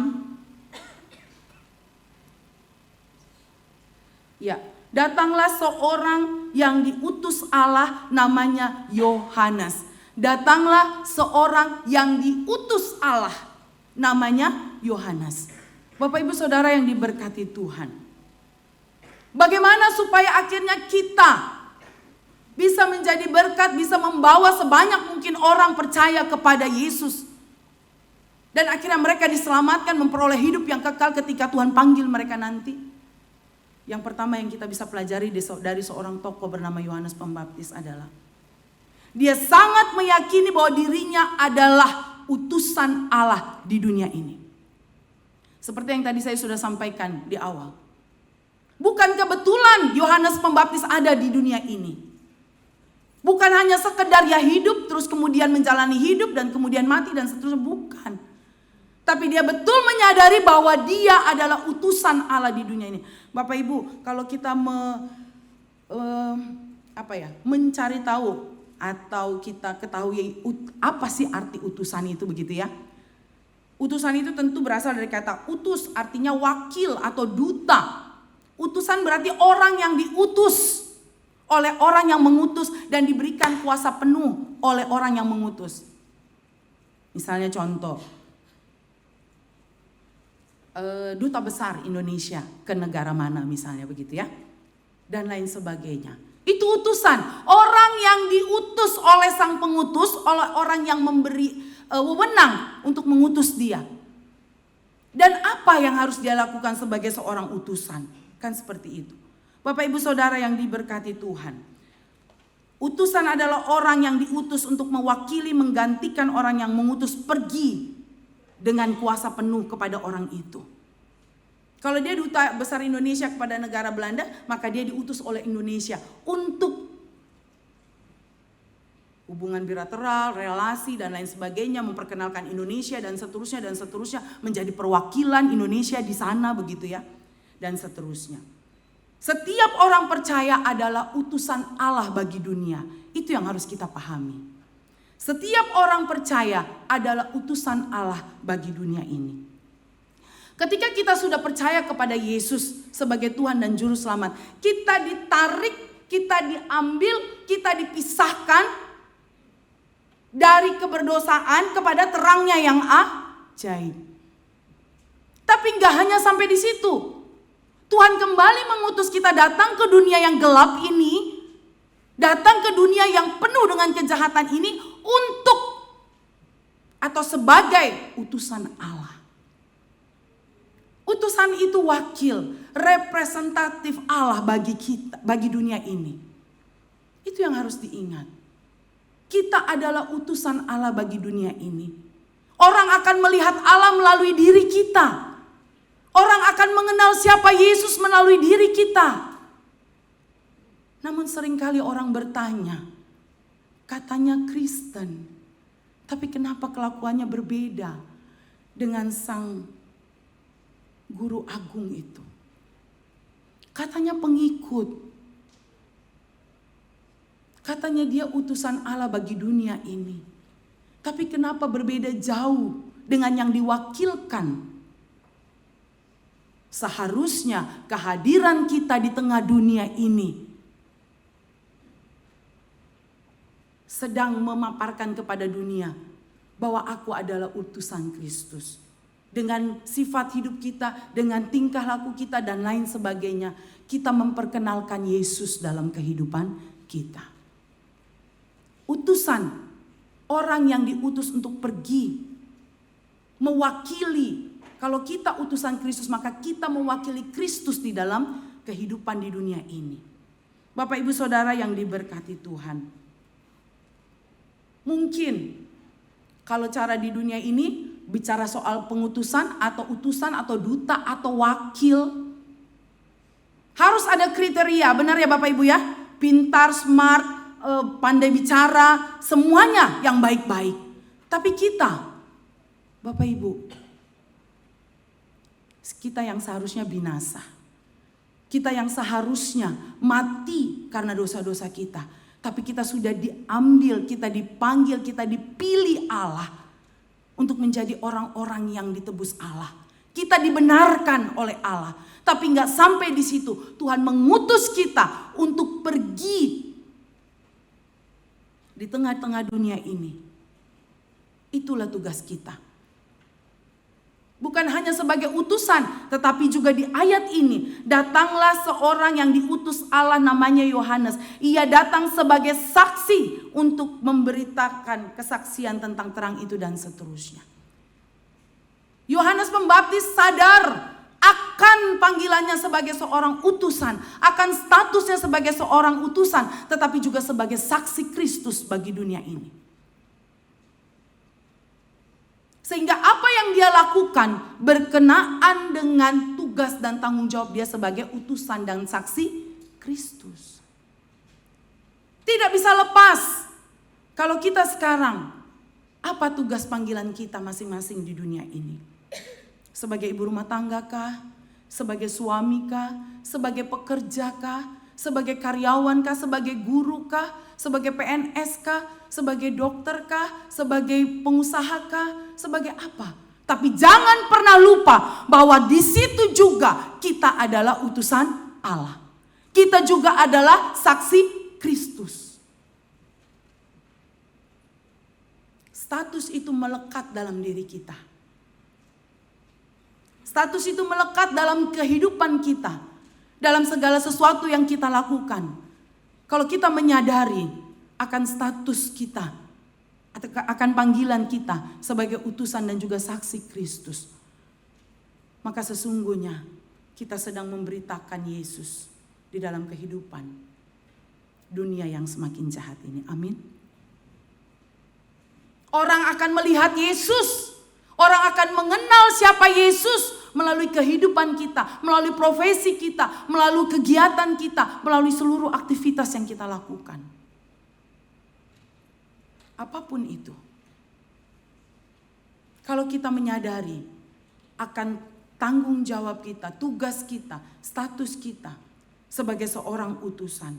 ya, datanglah seorang yang diutus Allah namanya Yohanes. Datanglah seorang yang diutus Allah namanya Yohanes. Bapak Ibu Saudara yang diberkati Tuhan. Bagaimana supaya akhirnya kita bisa menjadi berkat, bisa membawa sebanyak mungkin orang percaya kepada Yesus. Dan akhirnya mereka diselamatkan, memperoleh hidup yang kekal ketika Tuhan panggil mereka nanti. Yang pertama yang kita bisa pelajari dari seorang tokoh bernama Yohanes Pembaptis adalah dia sangat meyakini bahwa dirinya adalah utusan Allah di dunia ini. Seperti yang tadi saya sudah sampaikan di awal. Bukan kebetulan Yohanes Pembaptis ada di dunia ini. Bukan hanya sekedar ya hidup terus kemudian menjalani hidup dan kemudian mati dan seterusnya, bukan. Tapi dia betul menyadari bahwa dia adalah utusan Allah di dunia ini. Bapak Ibu, kalau kita mencari tahu atau kita ketahui apa sih arti utusan itu begitu ya. Utusan itu tentu berasal dari kata utus, artinya wakil atau duta. Utusan berarti orang yang diutus oleh orang yang mengutus dan diberikan kuasa penuh oleh orang yang mengutus. Misalnya contoh, duta besar Indonesia ke negara mana misalnya begitu ya. Dan lain sebagainya. Itu utusan. Orang yang diutus oleh sang pengutus, oleh orang yang memberi wewenang untuk mengutus dia. Dan apa yang harus dia lakukan sebagai seorang utusan? Kan seperti itu. Bapak Ibu Saudara yang diberkati Tuhan. Utusan adalah orang yang diutus untuk mewakili, menggantikan orang yang mengutus pergi dengan kuasa penuh kepada orang itu. Kalau dia duta besar Indonesia kepada negara Belanda, maka dia diutus oleh Indonesia untuk hubungan bilateral, relasi dan lain sebagainya, memperkenalkan Indonesia dan seterusnya menjadi perwakilan Indonesia di sana begitu ya. Dan seterusnya. Setiap orang percaya adalah utusan Allah bagi dunia. Itu yang harus kita pahami. Setiap orang percaya adalah utusan Allah bagi dunia ini. Ketika kita sudah percaya kepada Yesus sebagai Tuhan dan Juru Selamat, kita ditarik, kita diambil, kita dipisahkan dari keberdosaan kepada terangnya yang ajaib. Tapi gak hanya sampai di situ. Tuhan kembali mengutus kita datang ke dunia yang gelap ini, datang ke dunia yang penuh dengan kejahatan ini untuk atau sebagai utusan Allah. Utusan itu wakil, representatif Allah bagi kita, bagi dunia ini. Itu yang harus diingat. Kita adalah utusan Allah bagi dunia ini. Orang akan melihat Allah melalui diri kita. Orang akan mengenal siapa Yesus melalui diri kita. Namun seringkali orang bertanya, katanya Kristen, tapi kenapa kelakuannya berbeda dengan sang guru agung itu? Katanya pengikut. Katanya dia utusan Allah bagi dunia ini. Tapi kenapa berbeda jauh dengan yang diwakilkan? Seharusnya kehadiran kita di tengah dunia ini sedang memaparkan kepada dunia bahwa aku adalah utusan Kristus. Dengan sifat hidup kita, dengan tingkah laku kita dan lain sebagainya, kita memperkenalkan Yesus dalam kehidupan kita. Utusan, orang yang diutus untuk pergi, mewakili. Kalau kita utusan Kristus, maka kita mewakili Kristus di dalam kehidupan di dunia ini. Bapak Ibu Saudara yang diberkati Tuhan. Mungkin kalau cara di dunia ini bicara soal pengutusan atau utusan atau duta atau wakil, harus ada kriteria, benar ya Bapak Ibu ya? Pintar, smart, pandai bicara, semuanya yang baik-baik. Tapi kita, Bapak Ibu, kita yang seharusnya binasa. Kita yang seharusnya mati karena dosa-dosa kita. Tapi kita sudah diambil, kita dipanggil, kita dipilih Allah untuk menjadi orang-orang yang ditebus Allah. Kita dibenarkan oleh Allah. Tapi nggak sampai di situ. Tuhan mengutus kita untuk pergi di tengah-tengah dunia ini. Itulah tugas kita. Bukan hanya sebagai utusan, tetapi juga di ayat ini datanglah seorang yang diutus Allah namanya Yohanes. Ia datang sebagai saksi untuk memberitakan kesaksian tentang terang itu dan seterusnya. Yohanes Pembaptis sadar akan panggilannya sebagai seorang utusan, akan statusnya sebagai seorang utusan, tetapi juga sebagai saksi Kristus bagi dunia ini. Sehingga apa yang dia lakukan berkenaan dengan tugas dan tanggung jawab dia sebagai utusan dan saksi Kristus. Tidak bisa lepas. Kalau kita sekarang, apa tugas panggilan kita masing-masing di dunia ini? Sebagai ibu rumah tangga kah? Sebagai suami kah? Sebagai pekerja kah? Sebagai karyawan kah? Sebagai guru kah? Sebagai PNS kah? Sebagai dokter kah? Sebagai pengusaha kah? Sebagai apa? Tapi jangan pernah lupa bahwa di situ juga kita adalah utusan Allah. Kita juga adalah saksi Kristus. Status itu melekat dalam diri kita. Status itu melekat dalam kehidupan kita. Dalam segala sesuatu yang kita lakukan. Kalau kita menyadari akan status kita, akan panggilan kita sebagai utusan dan juga saksi Kristus, maka sesungguhnya kita sedang memberitakan Yesus di dalam kehidupan dunia yang semakin jahat ini. Amin. Orang akan melihat Yesus, orang akan mengenal siapa Yesus melalui kehidupan kita, melalui profesi kita, melalui kegiatan kita, melalui seluruh aktivitas yang kita lakukan. Apapun itu. Kalau kita menyadari akan tanggung jawab kita, tugas kita, status kita sebagai seorang utusan,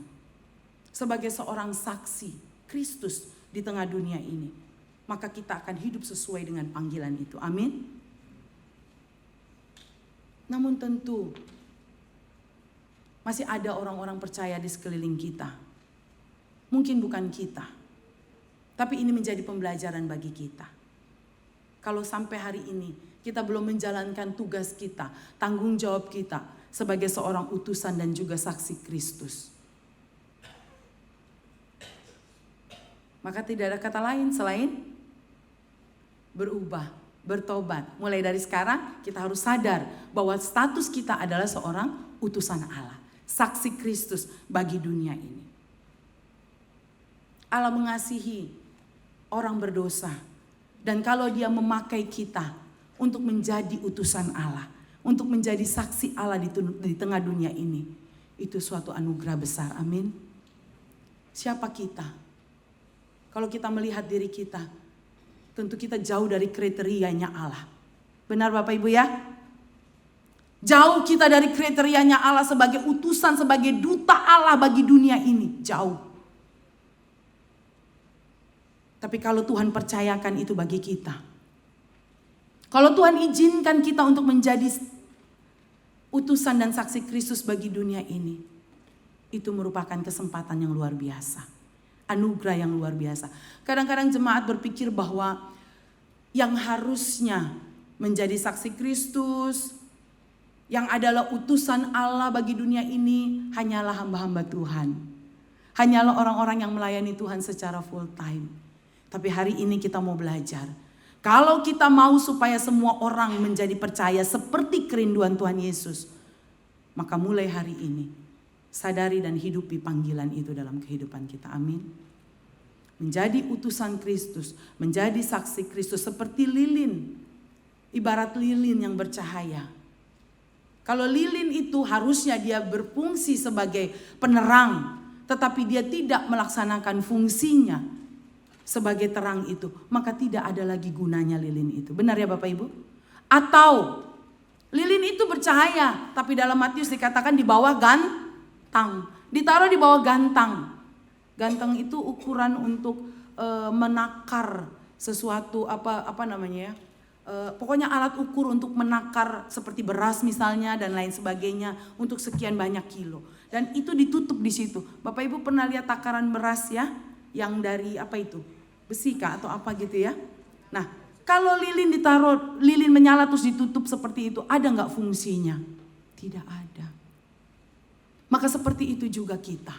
sebagai seorang saksi Kristus di tengah dunia ini, maka kita akan hidup sesuai dengan panggilan itu. Amin. Namun tentu masih ada orang-orang percaya di sekeliling kita. Mungkin bukan kita, tapi ini menjadi pembelajaran bagi kita. Kalau sampai hari ini kita belum menjalankan tugas kita, tanggung jawab kita sebagai seorang utusan dan juga saksi Kristus, maka tidak ada kata lain selain berubah, bertobat. Mulai dari sekarang kita harus sadar bahwa status kita adalah seorang utusan Allah, saksi Kristus bagi dunia ini. Allah mengasihi orang berdosa, dan kalau Dia memakai kita untuk menjadi utusan Allah, untuk menjadi saksi Allah di tengah dunia ini, itu suatu anugerah besar. Amin. Siapa kita? Kalau kita melihat diri kita, tentu kita jauh dari kriterianya Allah. Benar Bapak Ibu ya? Jauh kita dari kriterianya Allah sebagai utusan, sebagai duta Allah bagi dunia ini. Jauh. Tapi kalau Tuhan percayakan itu bagi kita, kalau Tuhan izinkan kita untuk menjadi utusan dan saksi Kristus bagi dunia ini, itu merupakan kesempatan yang luar biasa. Anugerah yang luar biasa. Kadang-kadang jemaat berpikir bahwa yang harusnya menjadi saksi Kristus, yang adalah utusan Allah bagi dunia ini, hanyalah hamba-hamba Tuhan. Hanyalah orang-orang yang melayani Tuhan secara full time. Tapi hari ini kita mau belajar. Kalau kita mau supaya semua orang menjadi percaya seperti kerinduan Tuhan Yesus, maka mulai hari ini sadari dan hidupi panggilan itu dalam kehidupan kita. Amin. Menjadi utusan Kristus, menjadi saksi Kristus seperti lilin. Ibarat lilin yang bercahaya. Kalau lilin itu harusnya dia berfungsi sebagai penerang, tetapi dia tidak melaksanakan fungsinya sebagai terang itu, maka tidak ada lagi gunanya lilin itu. Benar ya Bapak Ibu? Atau lilin itu bercahaya, tapi dalam Matius dikatakan di bawah gantang. Ditaruh di bawah gantang. Gantang itu ukuran untuk menakar sesuatu, apa namanya ya? Pokoknya alat ukur untuk menakar seperti beras misalnya dan lain sebagainya untuk sekian banyak kilo. Dan itu ditutup di situ. Bapak Ibu pernah lihat takaran beras ya? Yang dari apa itu? Besi kah atau apa gitu ya? Nah, kalau lilin ditaruh, lilin menyala terus ditutup seperti itu, ada nggak fungsinya? Tidak ada. Maka seperti itu juga kita.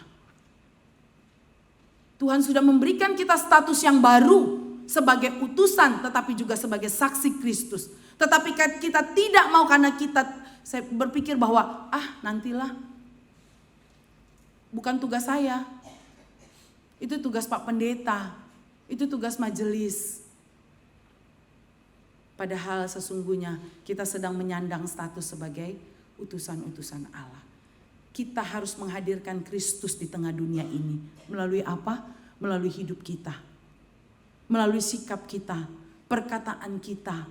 Tuhan sudah memberikan kita status yang baru sebagai utusan, tetapi juga sebagai saksi Kristus. Tetapi kita tidak mau karena saya berpikir bahwa nantilah, bukan tugas saya. Itu tugas Pak Pendeta, itu tugas majelis. Padahal sesungguhnya kita sedang menyandang status sebagai utusan-utusan Allah. Kita harus menghadirkan Kristus di tengah dunia ini. Melalui apa? Melalui hidup kita. Melalui sikap kita, perkataan kita.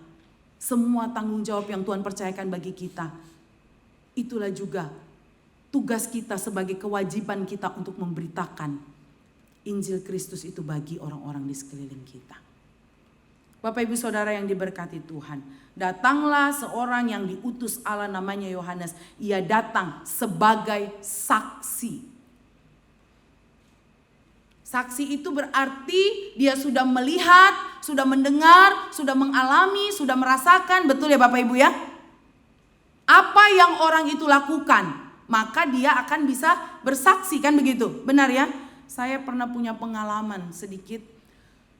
Semua tanggung jawab yang Tuhan percayakan bagi kita. Itulah juga tugas kita sebagai kewajiban kita untuk memberitakan Injil Kristus itu bagi orang-orang di sekeliling kita. Bapak Ibu Saudara yang diberkati Tuhan, datanglah seorang yang diutus Allah namanya Yohanes. Ia datang sebagai saksi. Saksi itu berarti dia sudah melihat, sudah mendengar, sudah mengalami, sudah merasakan. Betul ya Bapak Ibu ya? Apa yang orang itu lakukan, maka dia akan bisa bersaksi, kan begitu? Benar ya? Saya pernah punya pengalaman sedikit.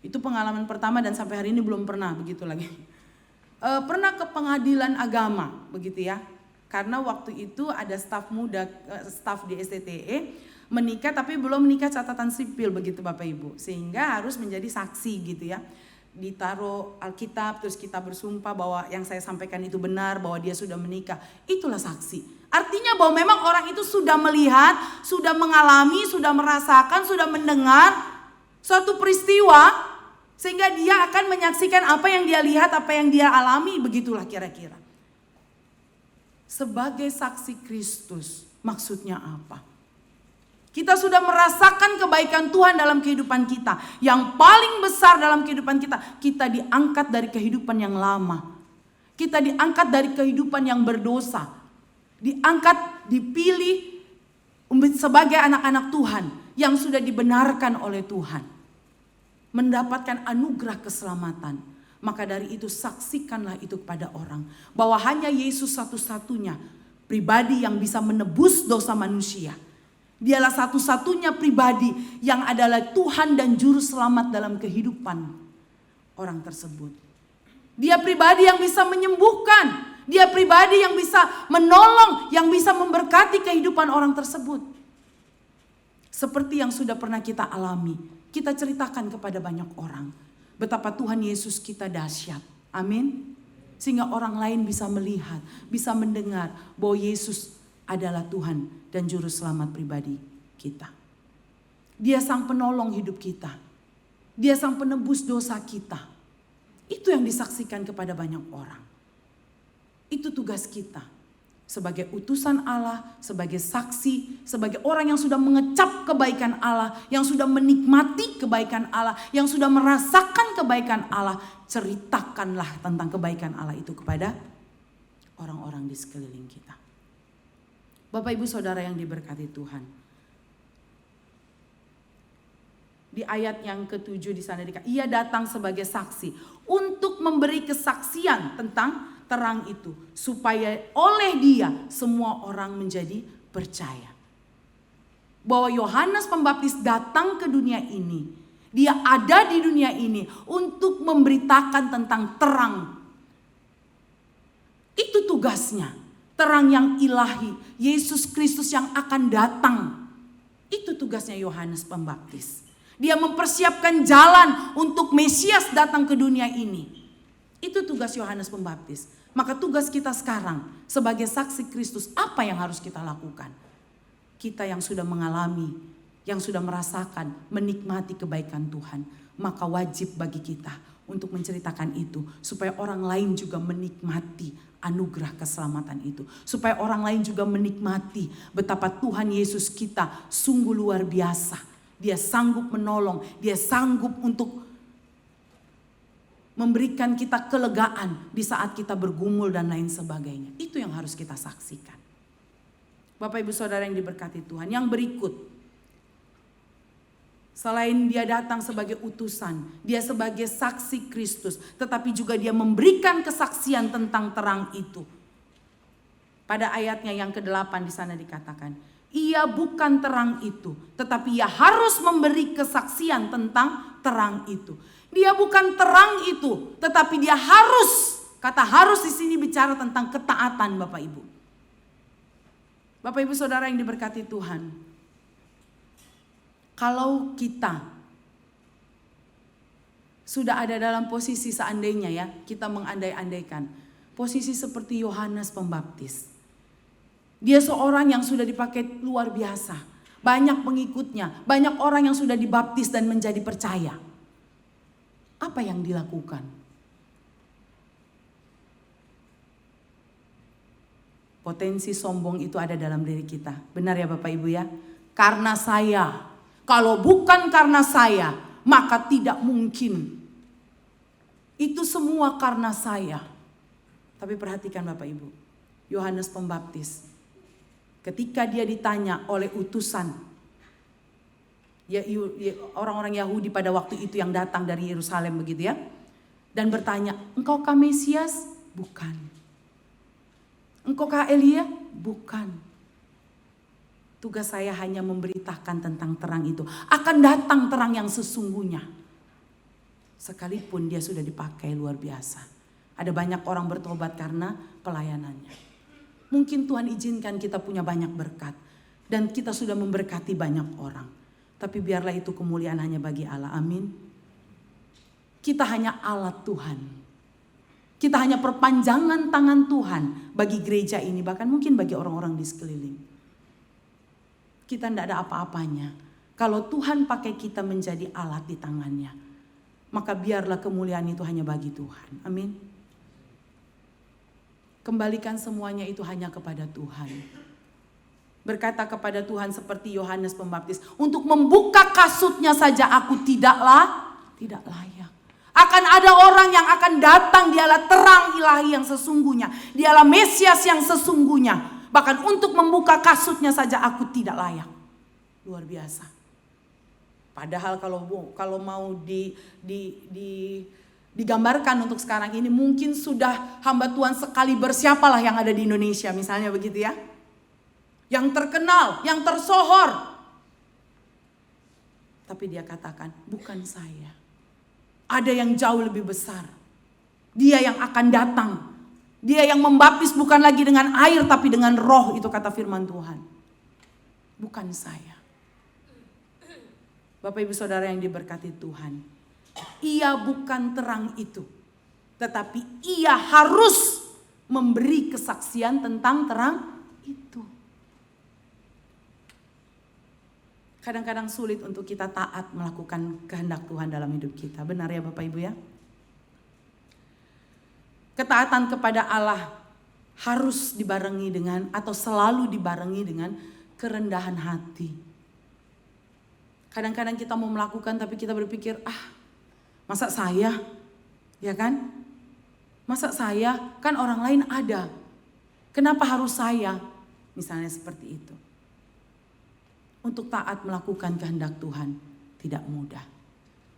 Itu pengalaman pertama dan sampai hari ini belum pernah begitu lagi. Pernah ke pengadilan agama begitu ya. Karena waktu itu ada staf muda, staf di STTE menikah tapi belum menikah catatan sipil begitu Bapak Ibu. Sehingga harus menjadi saksi gitu ya. Ditaruh Alkitab terus kita bersumpah bahwa yang saya sampaikan itu benar, bahwa dia sudah menikah. Itulah saksi. Artinya bahwa memang orang itu sudah melihat, sudah mengalami, sudah merasakan, sudah mendengar suatu peristiwa sehingga dia akan menyaksikan apa yang dia lihat, apa yang dia alami, begitulah kira-kira. Sebagai saksi Kristus, maksudnya apa? Kita sudah merasakan kebaikan Tuhan dalam kehidupan kita. Yang paling besar dalam kehidupan kita, kita diangkat dari kehidupan yang lama. Kita diangkat dari kehidupan yang berdosa. Diangkat, dipilih sebagai anak-anak Tuhan yang sudah dibenarkan oleh Tuhan. Mendapatkan anugerah keselamatan. Maka dari itu saksikanlah itu kepada orang. Bahwa hanya Yesus satu-satunya pribadi yang bisa menebus dosa manusia. Dialah satu-satunya pribadi yang adalah Tuhan dan Juru Selamat dalam kehidupan orang tersebut. Dia pribadi yang bisa menyembuhkan. Dia pribadi yang bisa menolong, yang bisa memberkati kehidupan orang tersebut. Seperti yang sudah pernah kita alami, kita ceritakan kepada banyak orang. Betapa Tuhan Yesus kita dahsyat. Amin. Sehingga orang lain bisa melihat, bisa mendengar bahwa Yesus adalah Tuhan dan Juru Selamat pribadi kita. Dia sang penolong hidup kita. Dia sang penebus dosa kita. Itu yang disaksikan kepada banyak orang. Itu tugas kita. Sebagai utusan Allah, sebagai saksi, sebagai orang yang sudah mengecap kebaikan Allah, yang sudah menikmati kebaikan Allah, yang sudah merasakan kebaikan Allah, ceritakanlah tentang kebaikan Allah itu kepada orang-orang di sekeliling kita. Bapak Ibu Saudara yang diberkati Tuhan. Di ayat yang ke-7 di sana dikatakan, ia datang sebagai saksi untuk memberi kesaksian tentang terang itu, supaya oleh dia semua orang menjadi percaya. Bahwa Yohanes Pembaptis datang ke dunia ini, dia ada di dunia ini untuk memberitakan tentang terang. Itu tugasnya, terang yang ilahi, Yesus Kristus yang akan datang. Itu tugasnya Yohanes Pembaptis. Dia mempersiapkan jalan untuk Mesias datang ke dunia ini. Itu tugas Yohanes Pembaptis. Maka tugas kita sekarang sebagai saksi Kristus, apa yang harus kita lakukan? Kita yang sudah mengalami, yang sudah merasakan, menikmati kebaikan Tuhan, maka wajib bagi kita untuk menceritakan itu, supaya orang lain juga menikmati anugerah keselamatan itu. Supaya orang lain juga menikmati betapa Tuhan Yesus kita sungguh luar biasa. Dia sanggup menolong, dia sanggup untuk memberikan kita kelegaan di saat kita bergumul dan lain sebagainya. Itu yang harus kita saksikan. Bapak Ibu Saudara yang diberkati Tuhan. Yang berikut, selain dia datang sebagai utusan, dia sebagai saksi Kristus, tetapi juga dia memberikan kesaksian tentang terang itu. Pada ayatnya yang ke-8 di sana dikatakan, ia bukan terang itu, tetapi ia harus memberi kesaksian tentang terang itu. Dia bukan terang itu, tetapi dia harus, kata harus di sini bicara tentang ketaatan Bapak Ibu. Bapak Ibu Saudara yang diberkati Tuhan. Kalau kita sudah ada dalam posisi seandainya ya, kita mengandai-andaikan. Posisi seperti Yohanes Pembaptis. Dia seorang yang sudah dipakai luar biasa. Banyak pengikutnya, banyak orang yang sudah dibaptis dan menjadi percaya. Apa yang dilakukan? Potensi sombong itu ada dalam diri kita. Benar ya Bapak Ibu ya? Karena saya. Kalau bukan karena saya, maka tidak mungkin. Itu semua karena saya. Tapi perhatikan Bapak Ibu. Yohanes Pembaptis. Ketika dia ditanya oleh utusan. Orang-orang Yahudi pada waktu itu yang datang dari Yerusalem begitu ya. Dan bertanya, engkaukah Mesias? Bukan. Engkaukah Elia? Bukan. Tugas saya hanya memberitakan tentang terang itu. Akan datang terang yang sesungguhnya. Sekalipun dia sudah dipakai luar biasa. Ada banyak orang bertobat karena pelayanannya. Mungkin Tuhan izinkan kita punya banyak berkat. Dan kita sudah memberkati banyak orang. Tapi biarlah itu kemuliaan hanya bagi Allah. Amin. Kita hanya alat Tuhan. Kita hanya perpanjangan tangan Tuhan bagi gereja ini. Bahkan mungkin bagi orang-orang di sekeliling. Kita tidak ada apa-apanya. Kalau Tuhan pakai kita menjadi alat di tangannya. Maka biarlah kemuliaan itu hanya bagi Tuhan. Amin. Kembalikan semuanya itu hanya kepada Tuhan. Berkata kepada Tuhan seperti Yohanes Pembaptis. Untuk membuka kasutnya saja aku tidak layak. Akan ada orang yang akan datang, dialah terang ilahi yang sesungguhnya. Dialah Mesias yang sesungguhnya. Bahkan untuk membuka kasutnya saja aku tidak layak. Luar biasa. Padahal kalau mau digambarkan untuk sekarang ini, mungkin sudah hamba Tuhan sekali bersiapalah yang ada di Indonesia misalnya begitu ya. Yang terkenal, yang tersohor. Tapi dia katakan, bukan saya. Ada yang jauh lebih besar. Dia yang akan datang. Dia yang membaptis bukan lagi dengan air tapi dengan roh, itu kata firman Tuhan. Bukan saya. Bapak Ibu Saudara yang diberkati Tuhan. Ia bukan terang itu. Tetapi ia harus memberi kesaksian tentang terang itu. Kadang-kadang sulit untuk kita taat melakukan kehendak Tuhan dalam hidup kita. Benar ya Bapak Ibu ya? Ketaatan kepada Allah harus dibarengi dengan atau selalu dibarengi dengan kerendahan hati. Kadang-kadang kita mau melakukan tapi kita berpikir, masa saya? Ya kan? Masa saya? Kan orang lain ada. Kenapa harus saya? Misalnya seperti itu. Untuk taat melakukan kehendak Tuhan tidak mudah.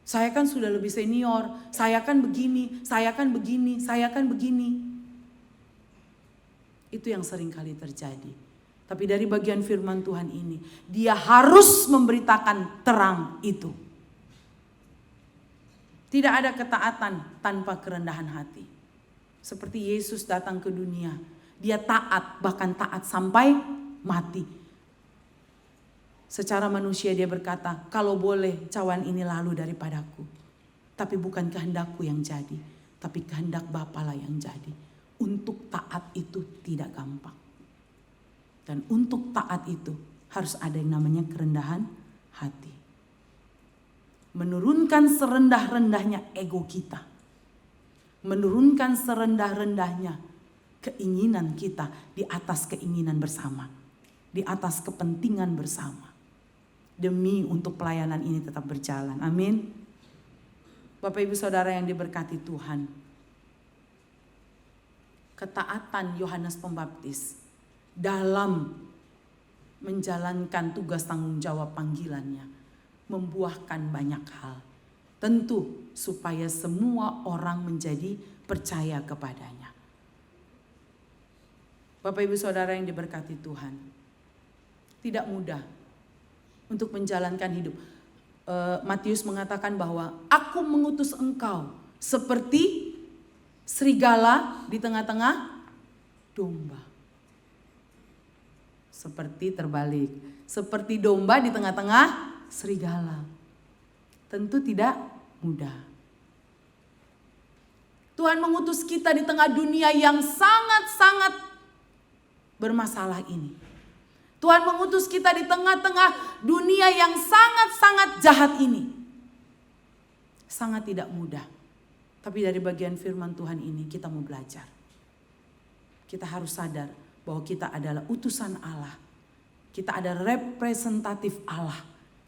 Saya kan sudah lebih senior, saya kan begini, saya kan begini, saya kan begini. Itu yang sering kali terjadi. Tapi dari bagian firman Tuhan ini, dia harus memberitakan terang itu. Tidak ada ketaatan tanpa kerendahan hati. Seperti Yesus datang ke dunia, dia taat, bahkan taat sampai mati. Secara manusia dia berkata, kalau boleh cawan ini lalu daripadaku. Tapi bukan kehendakku yang jadi, tapi kehendak Bapa lah yang jadi. Untuk taat itu tidak gampang. Dan untuk taat itu harus ada yang namanya kerendahan hati. Menurunkan serendah-rendahnya ego kita. Menurunkan serendah-rendahnya keinginan kita di atas keinginan bersama. Di atas kepentingan bersama. Demi untuk pelayanan ini tetap berjalan. Amin. Bapak Ibu Saudara yang diberkati Tuhan. Ketaatan Yohanes Pembaptis dalam menjalankan tugas tanggung jawab panggilannya membuahkan banyak hal. Tentu supaya semua orang menjadi percaya kepadanya. Bapak Ibu Saudara yang diberkati Tuhan. Tidak mudah untuk menjalankan hidup. Matius mengatakan bahwa aku mengutus engkau seperti serigala di tengah-tengah domba. Seperti terbalik. Seperti domba di tengah-tengah serigala. Tentu tidak mudah. Tuhan mengutus kita di tengah dunia yang sangat-sangat bermasalah ini. Tuhan mengutus kita di tengah-tengah dunia yang sangat-sangat jahat ini. Sangat tidak mudah. Tapi dari bagian firman Tuhan ini kita mau belajar. Kita harus sadar bahwa kita adalah utusan Allah. Kita adalah representatif Allah.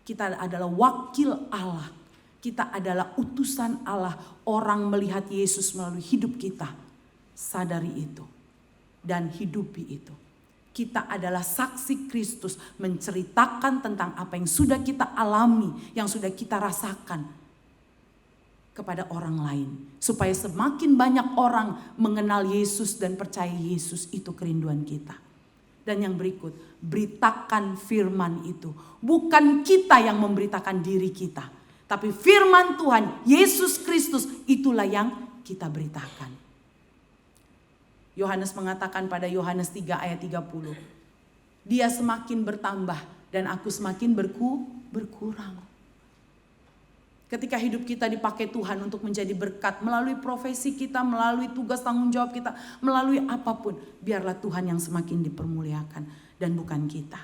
Kita adalah wakil Allah. Kita adalah utusan Allah. Orang melihat Yesus melalui hidup kita. Sadari itu. Dan hidupi itu. Kita adalah saksi Kristus menceritakan tentang apa yang sudah kita alami, yang sudah kita rasakan kepada orang lain. Supaya semakin banyak orang mengenal Yesus dan percaya Yesus, itu kerinduan kita. Dan yang berikut, beritakan firman itu. Bukan kita yang memberitakan diri kita. Tapi firman Tuhan, Yesus Kristus, itulah yang kita beritakan. Yohanes mengatakan pada Yohanes 3 ayat 30. Dia semakin bertambah dan aku semakin berkurang. Ketika hidup kita dipakai Tuhan untuk menjadi berkat. Melalui profesi kita, melalui tugas tanggung jawab kita. Melalui apapun. Biarlah Tuhan yang semakin dipermuliakan dan bukan kita.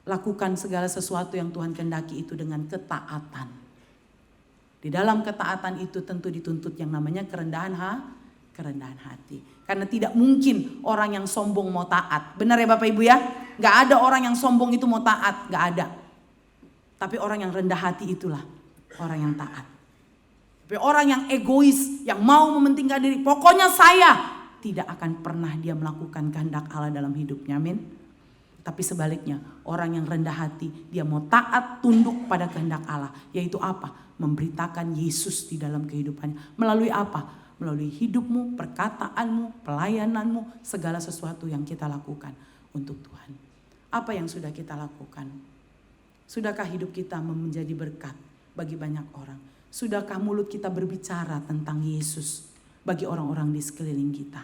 Lakukan segala sesuatu yang Tuhan kehendaki itu dengan ketaatan. Di dalam ketaatan itu tentu dituntut yang namanya kerendahan hati. Karena tidak mungkin orang yang sombong mau taat. Benar ya Bapak Ibu ya? Gak ada orang yang sombong itu mau taat. Gak ada. Tapi orang yang rendah hati itulah orang yang taat. Tapi orang yang egois, yang mau mementingkan diri. Pokoknya saya. Tidak akan pernah dia melakukan kehendak Allah dalam hidupnya. Amin. Tapi sebaliknya, orang yang rendah hati, dia mau taat tunduk pada kehendak Allah. Yaitu apa? Memberitakan Yesus di dalam kehidupannya. Melalui apa? Melalui hidupmu, perkataanmu, pelayananmu, segala sesuatu yang kita lakukan untuk Tuhan. Apa yang sudah kita lakukan? Sudahkah hidup kita menjadi berkat bagi banyak orang? Sudahkah mulut kita berbicara tentang Yesus bagi orang-orang di sekeliling kita?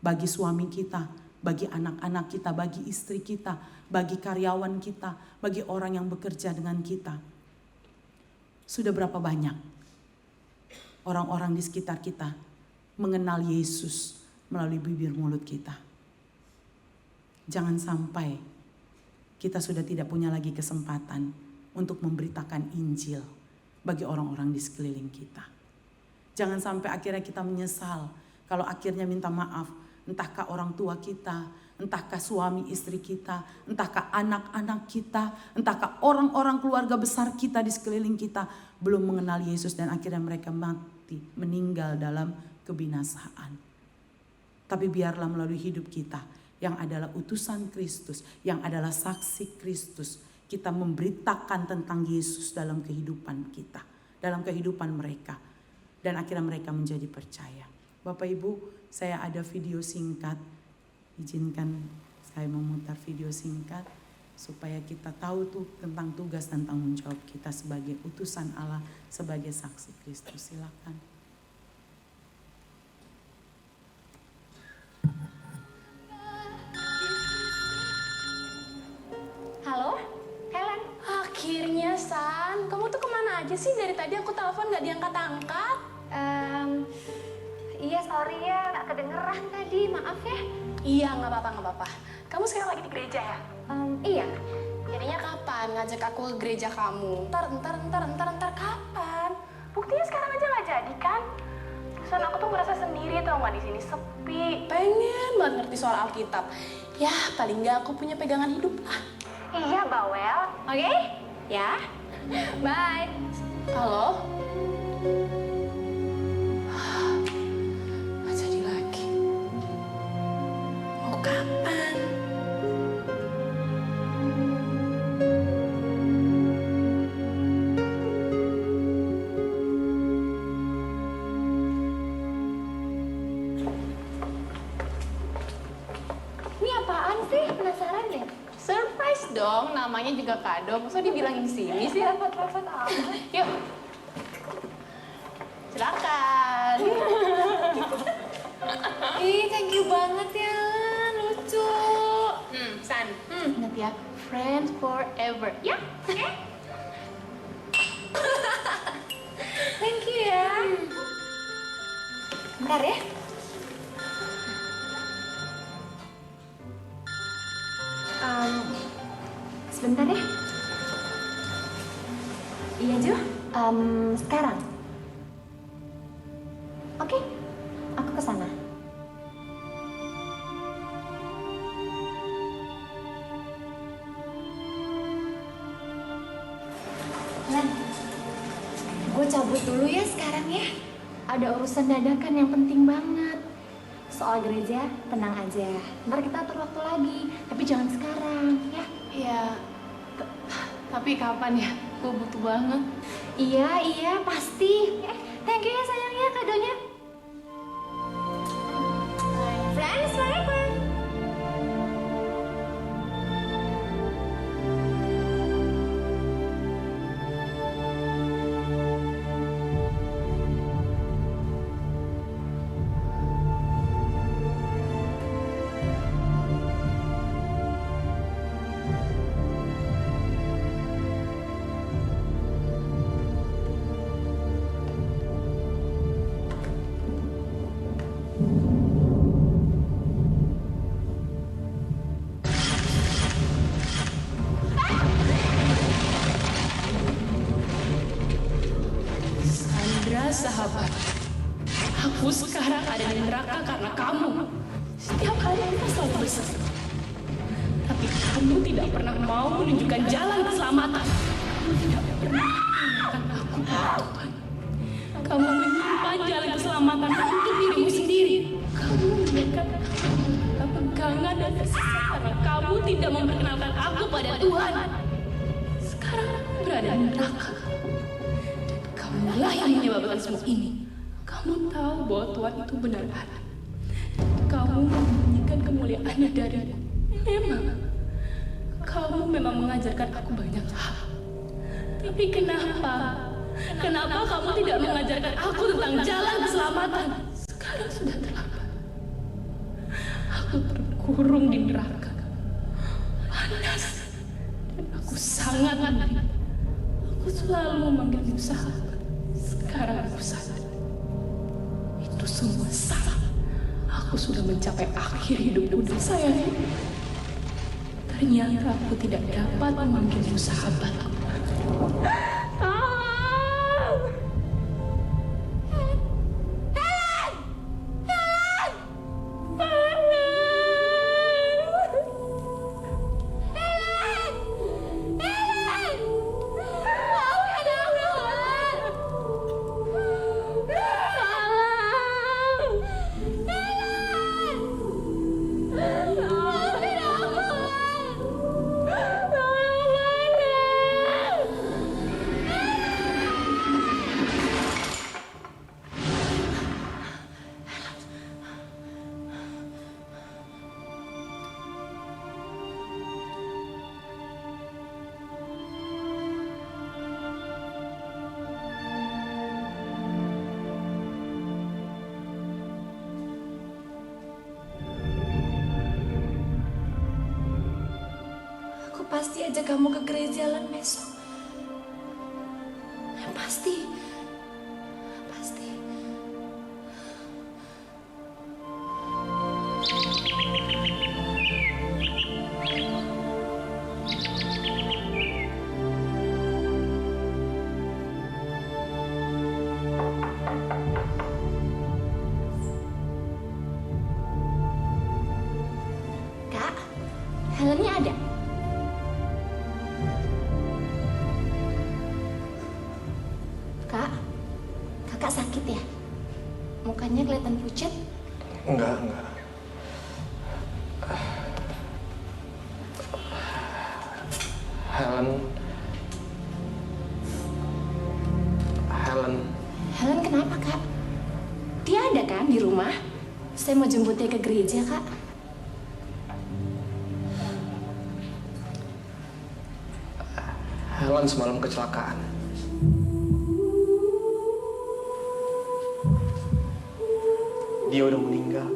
Bagi suami kita, bagi anak-anak kita, bagi istri kita, bagi karyawan kita, bagi orang yang bekerja dengan kita. Sudah berapa banyak orang-orang di sekitar kita mengenal Yesus melalui bibir mulut kita? Jangan sampai kita sudah tidak punya lagi kesempatan untuk memberitakan Injil bagi orang-orang di sekeliling kita. Jangan sampai akhirnya kita menyesal kalau akhirnya minta maaf. Entahkah orang tua kita, entahkah suami istri kita, entahkah anak-anak kita, entahkah orang-orang keluarga besar kita di sekeliling kita belum mengenal Yesus dan akhirnya mereka mati, meninggal dalam kebinasaan. Tapi biarlah melalui hidup kita yang adalah utusan Kristus, yang adalah saksi Kristus, kita memberitakan tentang Yesus dalam kehidupan kita, dalam kehidupan mereka. Dan akhirnya mereka menjadi percaya. Bapak Ibu, saya ada video singkat. Izinkan saya memutar video singkat supaya kita tahu tuh tentang tugas dan tanggung jawab kita sebagai utusan Allah, sebagai saksi Kristus. Silakan. Halo, Helen. Akhirnya, San. Kamu tuh kemana aja sih? Dari tadi aku telepon gak diangkat-angkat. Iya, sorry ya, nggak kedengeran tadi, maaf ya. Iya, nggak apa-apa. Kamu sekarang lagi di gereja ya? Iya. Jadinya kapan ngajak aku ke gereja kamu? Ntar kapan? Buktinya sekarang aja nggak jadi kan? San, aku tuh merasa sendiri tau nggak, di sini sepi. Pengen banget ngerti soal Alkitab. Ya, paling nggak aku punya pegangan hidup lah. Iya, Bawel. Oke? Ya. Bye. Halo? Nggak jadi lagi. Mau kapan? Ini apaan sih? Penasaran deh. Surprise dong, namanya juga kado. Masa dibilangin sini sih? Repot-repot amat. Yuk. Silakan. Ih, thank you banget ya, lucu. San. Ingat ya, friends forever. Ya? Oke? Thank you ya. Bentar ya. Sebentar ya. Iya, Jo. Sekarang. Oke, aku ke sana. Lan, gue cabut dulu ya sekarang ya. Ada urusan dadakan yang penting banget. Soal gereja, tenang aja. Ntar kita atur waktu lagi, tapi jangan sekarang, ya. Iya. Tapi kapan ya? Gue butuh banget. Iya, pasti. Thank you ya sayangnya kadonya. Friends forever. Sandra, sahabat. Aku sekarang ada di neraka karena kamu. Setiap hari kita selalu berseru. Tapi kamu tidak pernah mau menunjukkan jalan keselamatan. Kamu tidak pernah mengingatkan aku pada Tuhan. Kamu menyimpan jalan keselamatan untuk dirimu sendiri. Kamu membiarkan aku pegangan dan tersesat karena kamu tidak memperkenalkan aku pada Tuhan. Sekarang aku berada di neraka. Dan kamulah yang menyebabkan semua ini. Kamu tahu bahwa Tuhan itu benar ada. Kamu membunyikan kemuliaannya dariku. Memang. Kamu memang mengajarkan aku banyak hal. Tapi kenapa? Kenapa kamu tidak mengajarkan aku tentang jalan keselamatan? Sekarang sudah terlambat. Aku terkurung di neraka. Panas. Dan aku sangat menderita. Aku selalu memanggilmu sahabat. Sekarang aku sadar. Itu semua salah. Aku sudah mencapai akhir hidupku dan sayang. Ternyata aku tidak dapat memanggilmu sahabatku. pasti ajak kamu ke gereja lan besok. Pasti. Kak, helmnya ada? Kak, kakak sakit ya? Mukanya kelihatan pucat. Enggak. Helen kenapa, Kak? Dia ada kan di rumah? Saya mau jemput dia ke gereja, Kak. Helen semalam kecelakaan. Dia udah meninggal.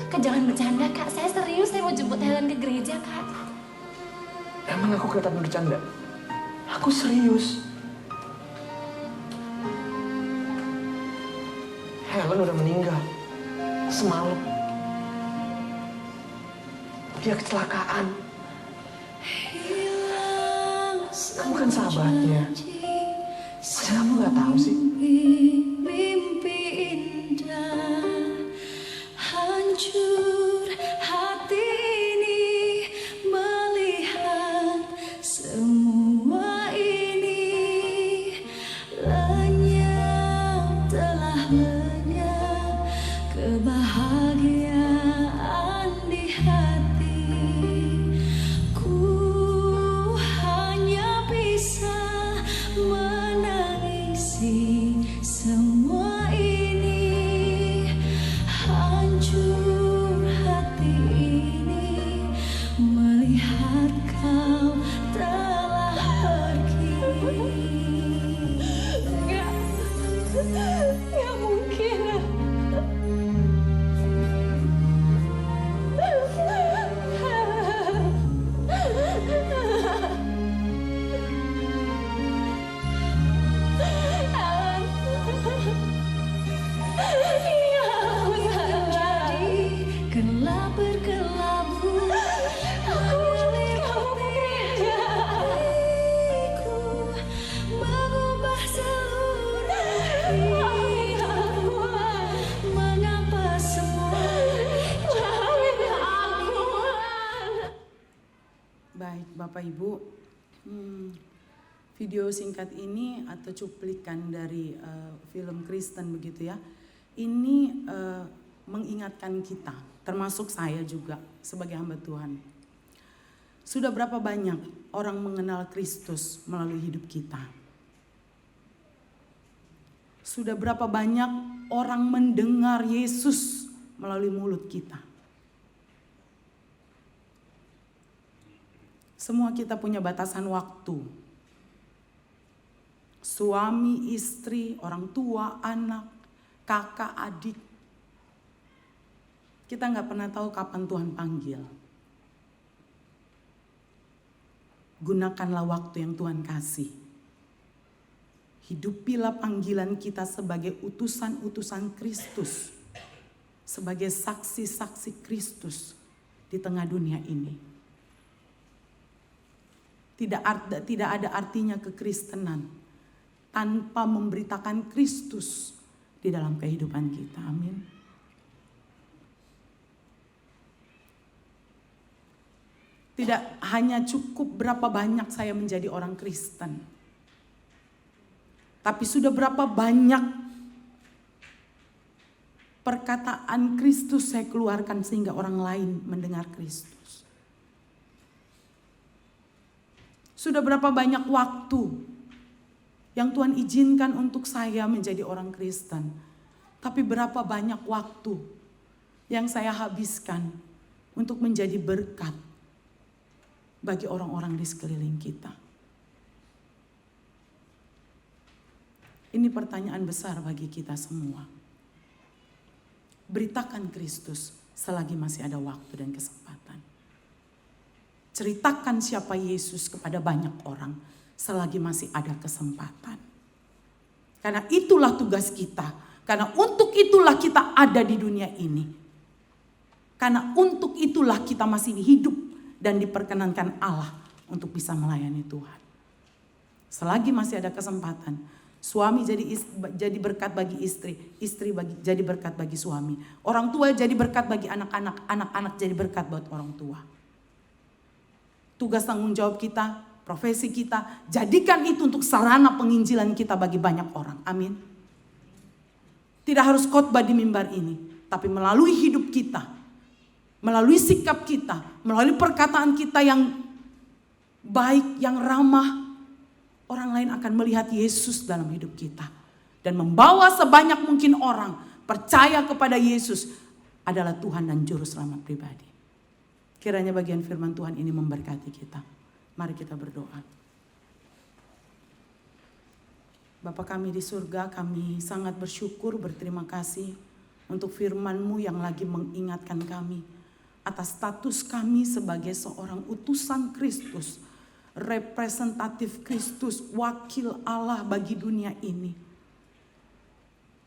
Kakak jangan bercanda, Kak. Saya serius, saya mau jemput Helen ke gereja, Kak. Emang aku kelihatan bercanda? Aku serius. Helen udah meninggal. Semalam. Dia kecelakaan. Kamu kan sahabatnya. Masa kamu gak tahu sih? Mimpi indah hancur hati ini melihat semua ini lenyap telah lenyap kebahagiaan di hati ku hanya bisa menangisi semua ini hancur hati ini melihat kau telah pergi. Nggak mungkin. Gelap berkelabu hatiku mengubah seluruh hidupku. Mengapa semua jadi aku? Baik, Bapak Ibu, video singkat ini atau cuplikan dari film Kristen begitu ya, ini mengingatkan kita, termasuk saya juga sebagai hamba Tuhan. Sudah berapa banyak orang mengenal Kristus melalui hidup kita? Sudah berapa banyak orang mendengar Yesus melalui mulut kita? Semua kita punya batasan waktu. Suami, istri, orang tua, anak, kakak, adik. Kita nggak pernah tahu kapan Tuhan panggil. Gunakanlah waktu yang Tuhan kasih. Hidupilah panggilan kita sebagai utusan-utusan Kristus. Sebagai saksi-saksi Kristus di tengah dunia ini. Tidak ada artinya kekristenan tanpa memberitakan Kristus di dalam kehidupan kita. Amin. Tidak hanya cukup berapa banyak saya menjadi orang Kristen. Tapi sudah berapa banyak perkataan Kristus saya keluarkan sehingga orang lain mendengar Kristus. Sudah berapa banyak waktu yang Tuhan izinkan untuk saya menjadi orang Kristen. Tapi berapa banyak waktu yang saya habiskan untuk menjadi berkat bagi orang-orang di sekeliling kita. Ini pertanyaan besar bagi kita semua. Beritakan Kristus selagi masih ada waktu dan kesempatan. Ceritakan siapa Yesus kepada banyak orang selagi masih ada kesempatan. Karena itulah tugas kita. Karena untuk itulah kita ada di dunia ini. Karena untuk itulah kita masih hidup dan diperkenankan Allah untuk bisa melayani Tuhan. Selagi masih ada kesempatan, suami jadi berkat bagi istri, istri jadi berkat bagi suami. Orang tua jadi berkat bagi anak-anak, anak-anak jadi berkat buat orang tua. Tugas tanggung jawab kita, profesi kita, jadikan itu untuk sarana penginjilan kita bagi banyak orang. Amin. Tidak harus khotbah di mimbar ini, tapi melalui hidup kita, melalui sikap kita, melalui perkataan kita yang baik, yang ramah, orang lain akan melihat Yesus dalam hidup kita. Dan membawa sebanyak mungkin orang percaya kepada Yesus adalah Tuhan dan Juru Selamat pribadi. Kiranya bagian firman Tuhan ini memberkati kita. Mari kita berdoa. Bapa kami di surga, kami sangat bersyukur, berterima kasih untuk firman-Mu yang lagi mengingatkan kami atas status kami sebagai seorang utusan Kristus, representatif Kristus, wakil Allah bagi dunia ini.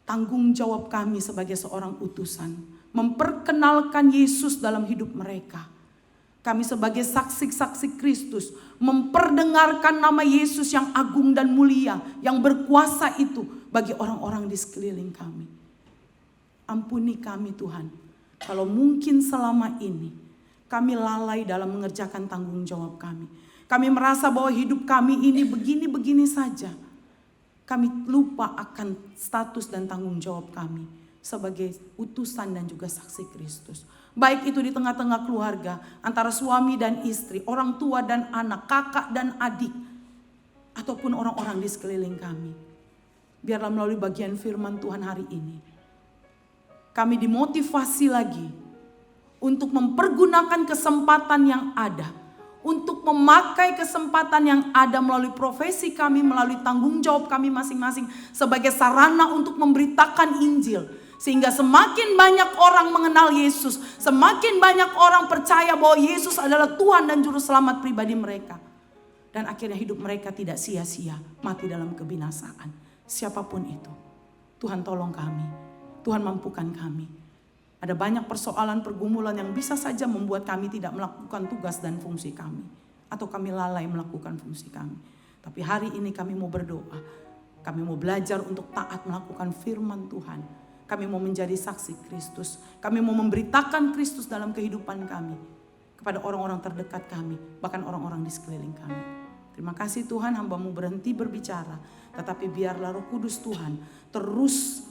Tanggung jawab kami sebagai seorang utusan, memperkenalkan Yesus dalam hidup mereka. Kami sebagai saksi-saksi Kristus, memperdengarkan nama Yesus yang agung dan mulia, yang berkuasa itu bagi orang-orang di sekeliling kami. Ampuni kami Tuhan, kalau mungkin selama ini kami lalai dalam mengerjakan tanggung jawab kami. Kami merasa bahwa hidup kami ini begini-begini saja. Kami lupa akan status dan tanggung jawab kami sebagai utusan dan juga saksi Kristus. Baik itu di tengah-tengah keluarga, antara suami dan istri, orang tua dan anak, kakak dan adik, ataupun orang-orang di sekeliling kami. Biarlah melalui bagian firman Tuhan hari ini, kami dimotivasi lagi untuk mempergunakan kesempatan yang ada, untuk memakai kesempatan yang ada melalui profesi kami, melalui tanggung jawab kami masing-masing sebagai sarana untuk memberitakan Injil. Sehingga semakin banyak orang mengenal Yesus, semakin banyak orang percaya bahwa Yesus adalah Tuhan dan Juru Selamat pribadi mereka. Dan akhirnya hidup mereka tidak sia-sia, mati dalam kebinasaan. Siapapun itu, Tuhan tolong kami, Tuhan mampukan kami. Ada banyak persoalan pergumulan yang bisa saja membuat kami tidak melakukan tugas dan fungsi kami. Atau kami lalai melakukan fungsi kami. Tapi hari ini kami mau berdoa. Kami mau belajar untuk taat melakukan firman Tuhan. Kami mau menjadi saksi Kristus. Kami mau memberitakan Kristus dalam kehidupan kami. Kepada orang-orang terdekat kami. Bahkan orang-orang di sekeliling kami. Terima kasih Tuhan, hamba-Mu berhenti berbicara. Tetapi biarlah Roh Kudus Tuhan terus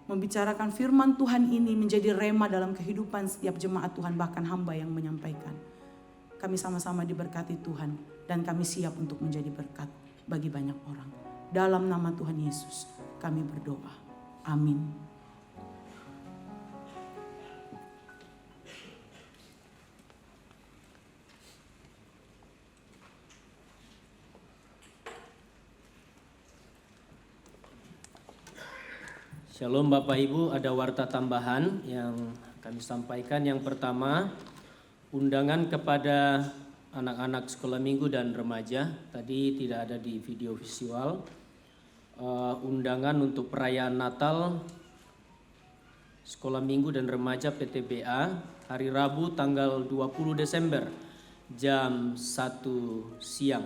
membicarakan firman Tuhan ini menjadi rema dalam kehidupan setiap jemaat Tuhan. Bahkan hamba yang menyampaikan. Kami sama-sama diberkati Tuhan. Dan kami siap untuk menjadi berkat bagi banyak orang. Dalam nama Tuhan Yesus kami berdoa. Amin. Shalom Bapak Ibu, ada warta tambahan yang kami sampaikan. Yang pertama, undangan kepada anak-anak sekolah minggu dan remaja. Tadi tidak ada di video visual. Undangan untuk perayaan Natal sekolah minggu dan remaja PTBA hari Rabu tanggal 20 Desember jam 1 siang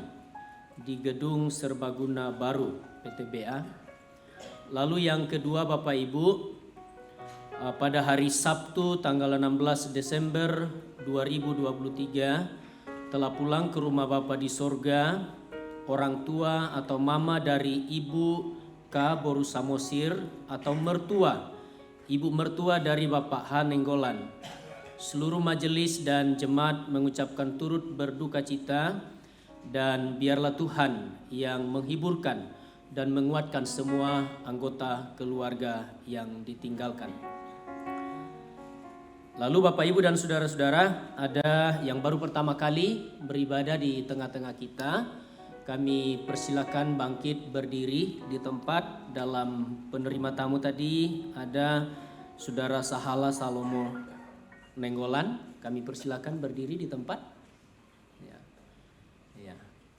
di Gedung Serbaguna Baru PTBA. Lalu yang kedua Bapak Ibu, pada hari Sabtu tanggal 16 Desember 2023 telah pulang ke rumah Bapa di sorga orang tua atau mama dari Ibu K. Boru Samosir atau mertua, ibu mertua dari Bapak H. Nenggolan. Seluruh majelis dan jemaat mengucapkan turut berduka cita, dan biarlah Tuhan yang menghiburkan dan menguatkan semua anggota keluarga yang ditinggalkan. Lalu Bapak Ibu dan saudara-saudara, ada yang baru pertama kali beribadah di tengah-tengah kita. Kami persilakan bangkit berdiri di tempat. Dalam penerima tamu tadi ada Saudara Sahala Salomo Nenggolan, kami persilakan berdiri di tempat. Ya,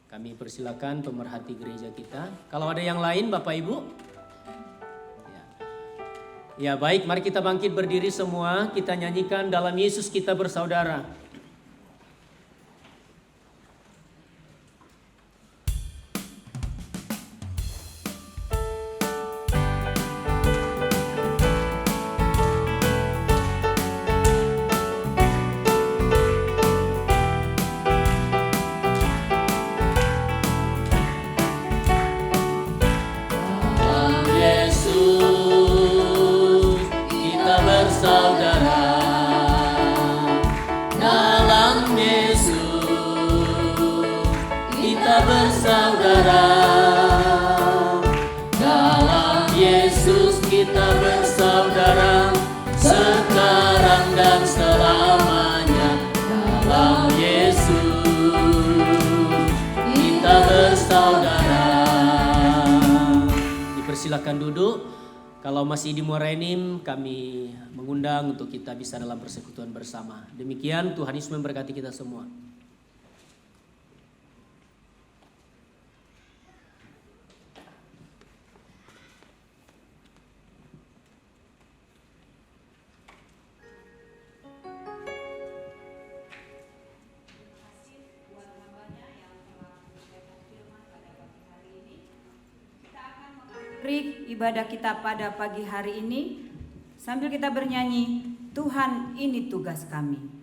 kami persilakan pemerhati gereja kita. Kalau ada yang lain Bapak Ibu. Ya baik, mari kita bangkit berdiri semua. Kita nyanyikan Dalam Yesus Kita Bersaudara. Silakan duduk. Kalau masih di Muarainim, kami mengundang untuk kita bisa dalam persekutuan bersama. Demikian, Tuhan Yesus memberkati kita semua. Ibadah kita pada pagi hari ini sambil kita bernyanyi, Tuhan ini tugas kami.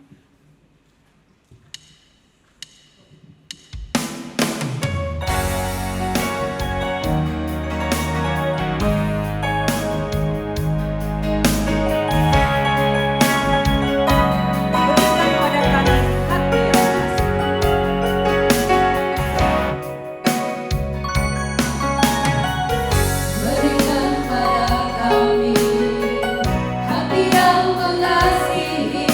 Hati yang mengasihi.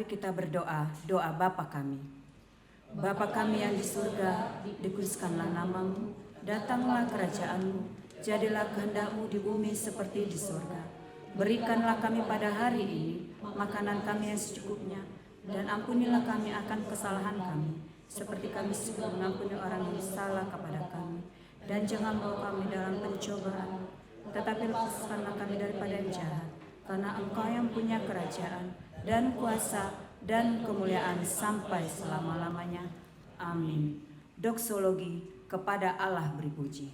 Mari kita berdoa, doa Bapa kami. Bapa kami yang di surga, dikuduskanlah namamu, datanglah kerajaanmu, jadilah kehendak-Mu di bumi seperti di surga. Berikanlah kami pada hari ini makanan kami yang secukupnya, dan ampunilah kami akan kesalahan kami, seperti kami juga mengampuni orang yang salah kepada kami. Dan jangan bawa kami dalam pencobaan, tetapi lepaskanlah kami daripada yang jahat, karena Engkau yang punya kerajaan dan kuasa dan kemuliaan sampai selama-lamanya. Amin. Doksologi kepada Allah beri puji.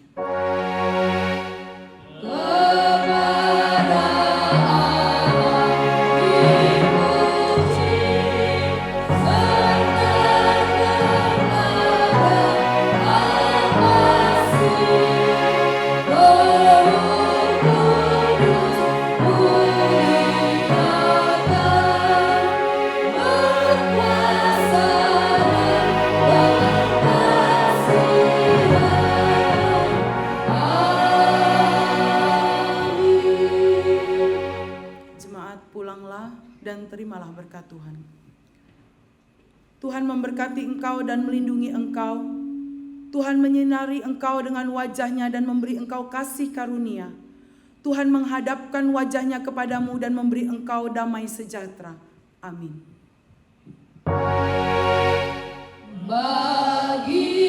Dan terimalah berkat Tuhan. Tuhan memberkati engkau dan melindungi engkau. Tuhan menyinari engkau dengan wajah-Nya dan memberi engkau kasih karunia. Tuhan menghadapkan wajah-Nya kepadamu dan memberi engkau damai sejahtera. Amin. Bagi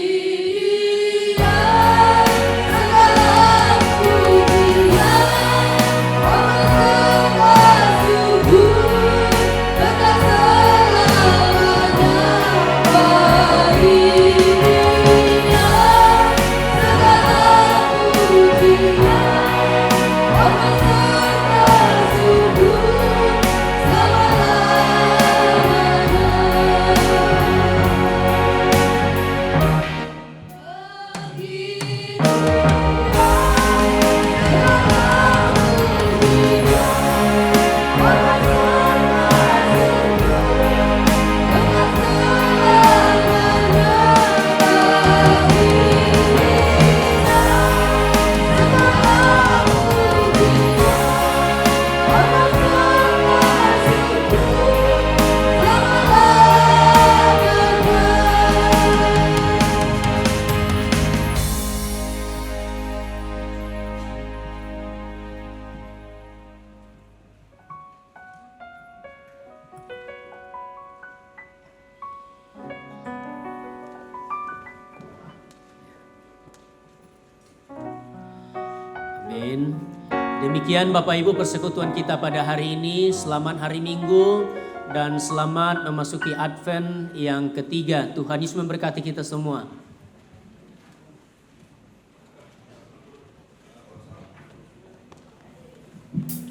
Amin. Demikian Bapak Ibu persekutuan kita pada hari ini. Selamat hari Minggu dan selamat memasuki Advent yang ketiga. Tuhan Yesus memberkati kita semua. Mari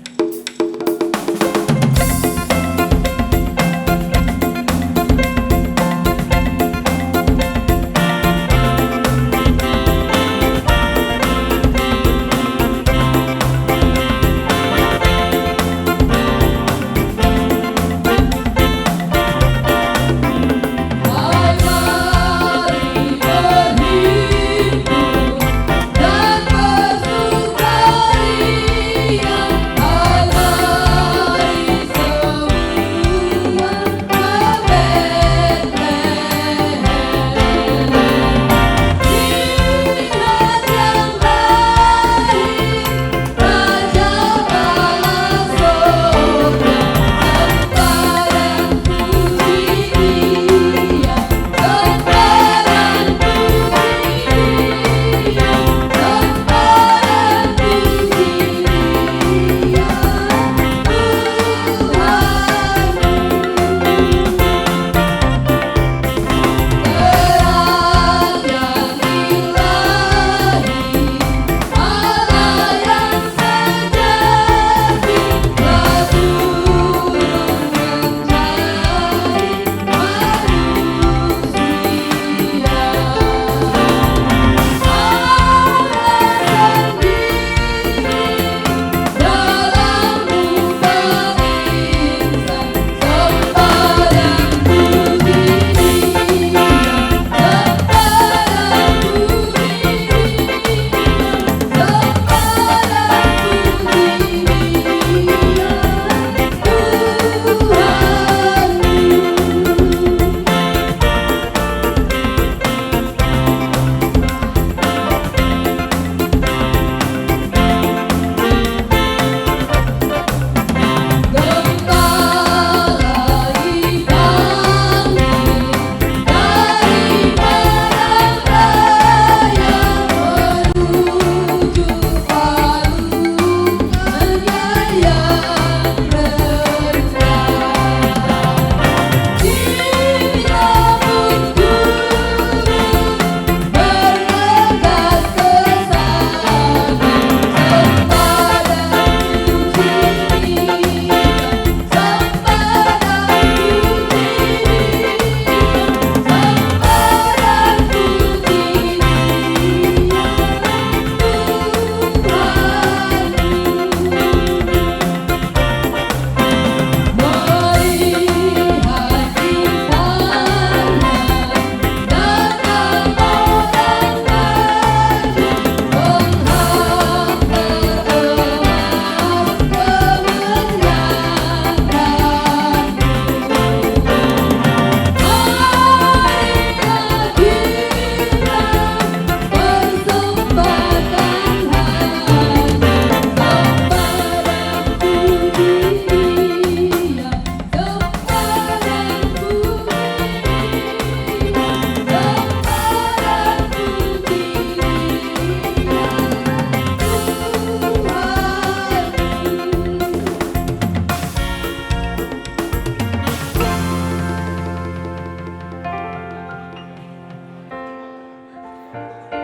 Tuhan.